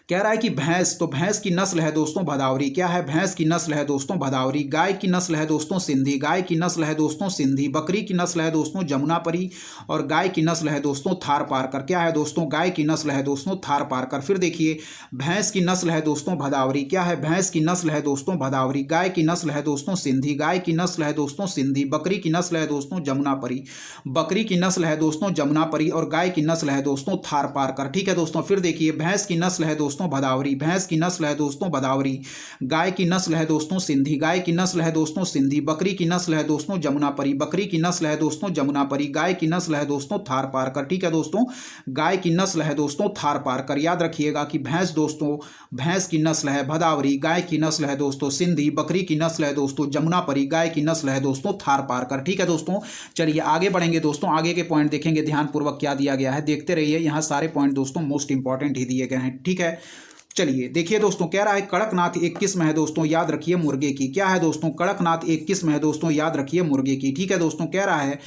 कह रहा है कि भैंस, तो भैंस की नस्ल है दोस्तों भदावरी। क्या है, भैंस की नस्ल है दोस्तों भदावरी। गाय की नस्ल है दोस्तों सिंधी, गाय की नस्ल है दोस्तों सिंधी। बकरी की नस्ल है दोस्तों जमुनापरी, और गाय की नस्ल है दोस्तों थारपारकर। क्या है दोस्तों, गाय की नस्ल है दोस्तों थारपारकर। फिर देखिए भैंस की नस्ल है दोस्तों भदावरी। क्या है, भैंस की नस्ल है दोस्तों भदावरी। गाय की नस्ल है दोस्तों सिंधी, गाय की नस्ल है दोस्तों सिंधी। बकरी की नस्ल है दोस्तों जमुनापरी, बकरी की नस्ल है दोस्तों जमुनापरी, और गाय की नस्ल है दोस्तों थारपारकर। ठीक है दोस्तों, फिर देखिए भैंस की नस्ल है दोस्तों भदावरी, भैंस की नस्ल है दोस्तों भदावरी। गाय की नस्ल है दोस्तों सिंधी, गाय की नस्ल है दोस्तों सिंधी। बकरी की नस्ल है दोस्तों जमुनापरी, बकरी की नस्ल है दोस्तों जमुनापरी। गाय की नस्ल है दोस्तों थारपारकर। ठीक है दोस्तों, गाय की नस्ल है दोस्तों थारपारकर। याद रखिएगा कि भैंस दोस्तों, भैंस की नस्ल है भदावरी, गाय की नस्ल है दोस्तों सिंधी, बकरी की नस्ल है दोस्तों जमुनापरी, गाय की नस्ल है दोस्तों थारपारकर। ठीक है दोस्तों, चलिए आगे बढ़ेंगे दोस्तों, आगे के पॉइंट देखेंगे ध्यानपूर्वक क्या दिया गया है। देखते रहिए, यहाँ सारे पॉइंट दोस्तों मोस्ट इंपॉर्टेंट ही दिए गए हैं। ठीक है, चलिए देखिए दोस्तों, कह रहा है कड़कनाथ एक किस्म है दोस्तों, याद रखिए मुर्गे की। क्या है दोस्तों, कड़कनाथ एक किस्म है दोस्तों, याद रखिए मुर्गे की। ठीक है दोस्तों, कह रहा है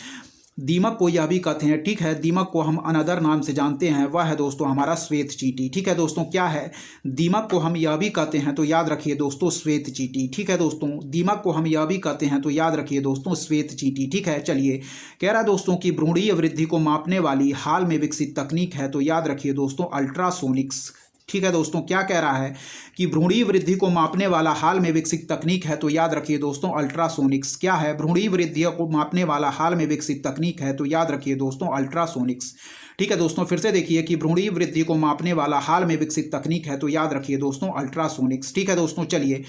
दीमक को यह भी कहते हैं। ठीक है, दीमक को हम अनदर नाम से जानते हैं, वह है दोस्तों हमारा श्वेत चींटी। ठीक है दोस्तों, क्या है, दीमक को हम यह भी कहते हैं, तो याद रखिए दोस्तों श्वेत चींटी। ठीक है दोस्तों, दीमक को हम यह भी कहते हैं, तो याद रखिए दोस्तों श्वेत चींटी। ठीक है, चलिए कह रहा है दोस्तों कि भ्रूणीय वृद्धि को मापने वाली हाल में विकसित तकनीक है, तो याद रखिए दोस्तों अल्ट्रासोनिक्स। ठीक है दोस्तों, क्या कह रहा है कि भ्रूणीय वृद्धि को मापने वाला हाल में विकसित तकनीक है, तो याद रखिए दोस्तों अल्ट्रासोनिक्स। क्या है, भ्रूणीय वृद्धि को मापने वाला हाल में विकसित तकनीक है, तो याद रखिए दोस्तों अल्ट्रासोनिक्स। ठीक है दोस्तों, फिर से देखिए कि भ्रूणीय वृद्धि को मापने वाला हाल में विकसित तकनीक है, तो याद रखिए दोस्तों अल्ट्रासोनिक्स। ठीक है दोस्तों, चलिए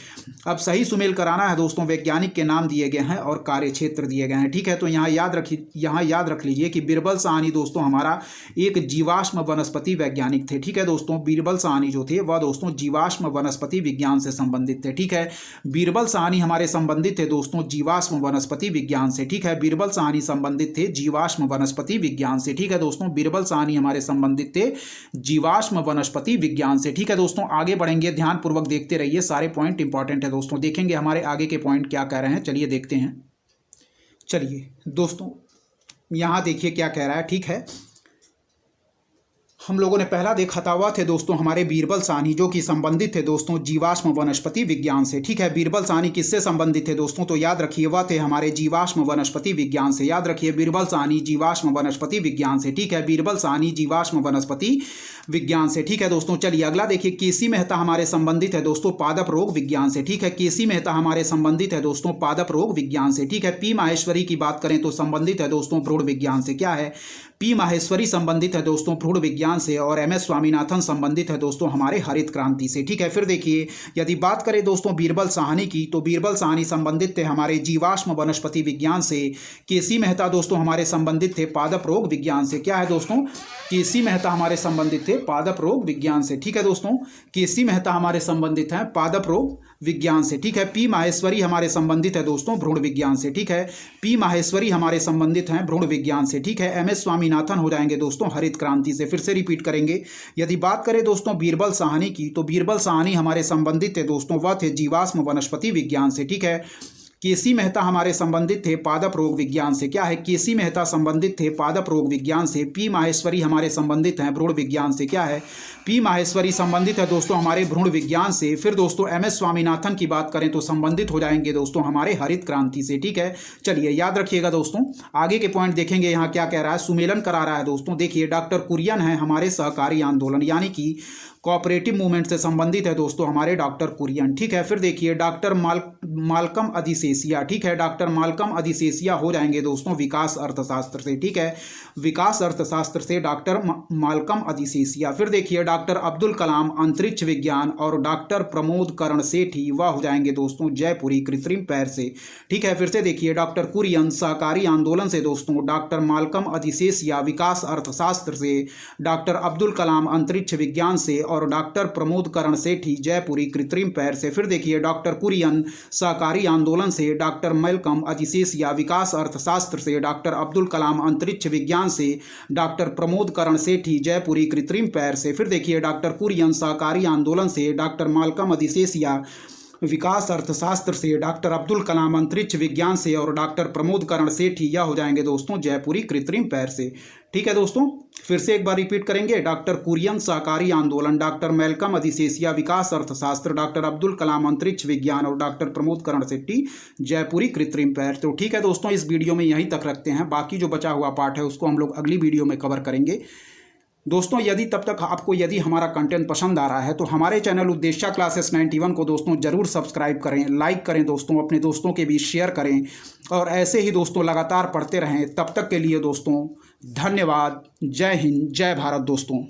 अब सही सुमेल कराना है दोस्तों। वैज्ञानिक के नाम दिए गए हैं और कार्य क्षेत्र दिए गए हैं। ठीक है, तो यहाँ याद रख लीजिए कि बीरबल साहनी दोस्तों हमारा एक जीवाश्म वनस्पति वैज्ञानिक थे। ठीक है दोस्तों, बीरबल साहनी जो थे वह दोस्तों जीवाश्म वनस्पति विज्ञान से संबंधित थे। ठीक है, बीरबल साहनी हमारे संबंधित थे दोस्तों जीवाश्म वनस्पति विज्ञान से। ठीक है, बीरबल साहनी संबंधित थे जीवाश्म वनस्पति विज्ञान से। ठीक है दोस्तों, बीरबल साहनी हमारे संबंधित थे जीवाश्म वनस्पति विज्ञान से। ठीक है दोस्तों, आगे बढ़ेंगे, ध्यानपूर्वक देखते रहिए, सारे पॉइंट इंपॉर्टेंट है दोस्तों। देखेंगे हमारे आगे के पॉइंट क्या कह रहे हैं, चलिए देखते हैं। चलिए दोस्तों, यहां देखिए क्या कह रहा है। ठीक है, हम लोगों ने पहला देखा था वह थे दोस्तों हमारे बीरबल साहनी, जो कि संबंधित थे दोस्तों जीवाश्म वनस्पति विज्ञान से। ठीक है, बीरबल साहनी किससे संबंधित थे दोस्तों? तो याद रखिए वह थे हमारे जीवाश्म वनस्पति विज्ञान से। याद रखिए बीरबल साहनी जीवाश्म वनस्पति विज्ञान से। ठीक है, बीरबल साहनी जीवाश्म वनस्पति विज्ञान से। ठीक है दोस्तों, चलिए अगला देखिए, केसी मेहता हमारे संबंधित है दोस्तों पादप रोग विज्ञान से। ठीक है, केसी मेहता हमारे संबंधित है दोस्तों पादप रोग विज्ञान से। ठीक है, पी माहेश्वरी की बात करें तो संबंधित है दोस्तों भ्रूण विज्ञान से। क्या है? पी माहेश्वरी संबंधित है दोस्तों भ्रूण विज्ञान से, और एम एस स्वामीनाथन संबंधित है दोस्तों हमारे हरित क्रांति से। ठीक है, फिर देखिए यदि बात करें दोस्तों बीरबल साहनी की, तो बीरबल साहनी संबंधित थे हमारे जीवाश्म वनस्पति विज्ञान से। केसी मेहता दोस्तों हमारे संबंधित थे पादप रोग विज्ञान से। क्या है दोस्तों? केसी मेहता हमारे संबंधित थे पादप रोग विज्ञान से। ठीक है दोस्तों, केसी मेहता हमारे संबंधित हैं पादप रोग विज्ञान से। ठीक है, पी माहेश्वरी हमारे संबंधित है दोस्तों भ्रूण विज्ञान से। ठीक है, पी माहेश्वरी हमारे संबंधित हैं भ्रूण विज्ञान से। ठीक है, एम एस स्वामीनाथन हो जाएंगे दोस्तों हरित क्रांति से। फिर से रिपीट करेंगे, यदि बात करें दोस्तों बीरबल साहनी की, तो बीरबल साहनी हमारे संबंधित थे दोस्तों वह थे जीवाश्म वनस्पति विज्ञान से। ठीक है, केसी मेहता हमारे संबंधित थे पादप रोग विज्ञान से। क्या है? केसी मेहता संबंधित थे पादप रोग विज्ञान से। पी माहेश्वरी हमारे संबंधित हैं भ्रूण विज्ञान से। क्या है? पी माहेश्वरी संबंधित है दोस्तों हमारे भ्रूण विज्ञान से। फिर दोस्तों एम एस स्वामीनाथन की बात करें तो संबंधित हो जाएंगे दोस्तों हमारे हरित क्रांति से। ठीक है, चलिए याद रखिएगा दोस्तों, आगे के पॉइंट देखेंगे। यहाँ क्या कह रहा है? सुमेलन करा रहा है दोस्तों। देखिए डॉक्टर कुरियन है हमारे सहकारी आंदोलन यानी कि कोऑपरेटिव मूवमेंट से संबंधित है दोस्तों हमारे डॉक्टर कुरियन। ठीक है, फिर देखिए डॉक्टर मालकम अधिशेषिया। ठीक है, डॉक्टर मालकम अधिशेषिया हो जाएंगे दोस्तों विकास अर्थशास्त्र से। ठीक है, विकास अर्थशास्त्र से डॉक्टर मालकम अधिशेषिया। फिर देखिए डॉक्टर अब्दुल कलाम अंतरिक्ष विज्ञान, और डॉक्टर प्रमोद करण सेठी वह हो जाएंगे दोस्तों जयपुरी कृत्रिम पैर से। ठीक है, फिर से देखिए डॉक्टर कुरियन सहकारी आंदोलन से दोस्तों, डॉक्टर मालकम अधिशेषिया विकास अर्थशास्त्र से, डॉक्टर अब्दुल कलाम अंतरिक्ष विज्ञान से, और डॉक्टर प्रमोद करण सेठी जयपुरी कृत्रिम पैर से। फिर देखिए डॉक्टर कुरियन सहकारी आंदोलन से, डॉक्टर मालकम अधिशेषिया विकास अर्थशास्त्र से, डॉक्टर अब्दुल कलाम अंतरिक्ष विज्ञान से, डॉक्टर प्रमोद करण सेठी जयपुरी कृत्रिम पैर से। फिर देखिए डॉक्टर कुरियन सहकारी आंदोलन से, डॉक्टर मालकम अधिशेषिया विकास अर्थशास्त्र से, डॉक्टर अब्दुल कलाम अंतरिक्ष विज्ञान से, और डॉक्टर प्रमोद करण सेठी यह हो जाएंगे दोस्तों जयपुरी कृत्रिम पैर से। ठीक है दोस्तों, फिर से एक बार रिपीट करेंगे, डॉक्टर कुरियन सहकारी आंदोलन, डॉक्टर मालकम अधिशेषिया विकास अर्थशास्त्र, डॉक्टर अब्दुल कलाम अंतरिक्ष विज्ञान, और डॉक्टर प्रमोद करण सेठी जयपुरी कृत्रिम पैर। तो ठीक है दोस्तों, इस वीडियो में यहीं तक रखते हैं, बाकी जो बचा हुआ पार्ट है उसको हम लोग अगली वीडियो में कवर करेंगे दोस्तों। यदि तब तक आपको यदि हमारा कंटेंट पसंद आ रहा है तो हमारे चैनल उद्देश्य क्लासेस 91 को दोस्तों जरूर सब्सक्राइब करें, लाइक करें दोस्तों, अपने दोस्तों के बीच शेयर करें, और ऐसे ही दोस्तों लगातार पढ़ते रहें। तब तक के लिए दोस्तों धन्यवाद। जय हिंद, जय भारत दोस्तों।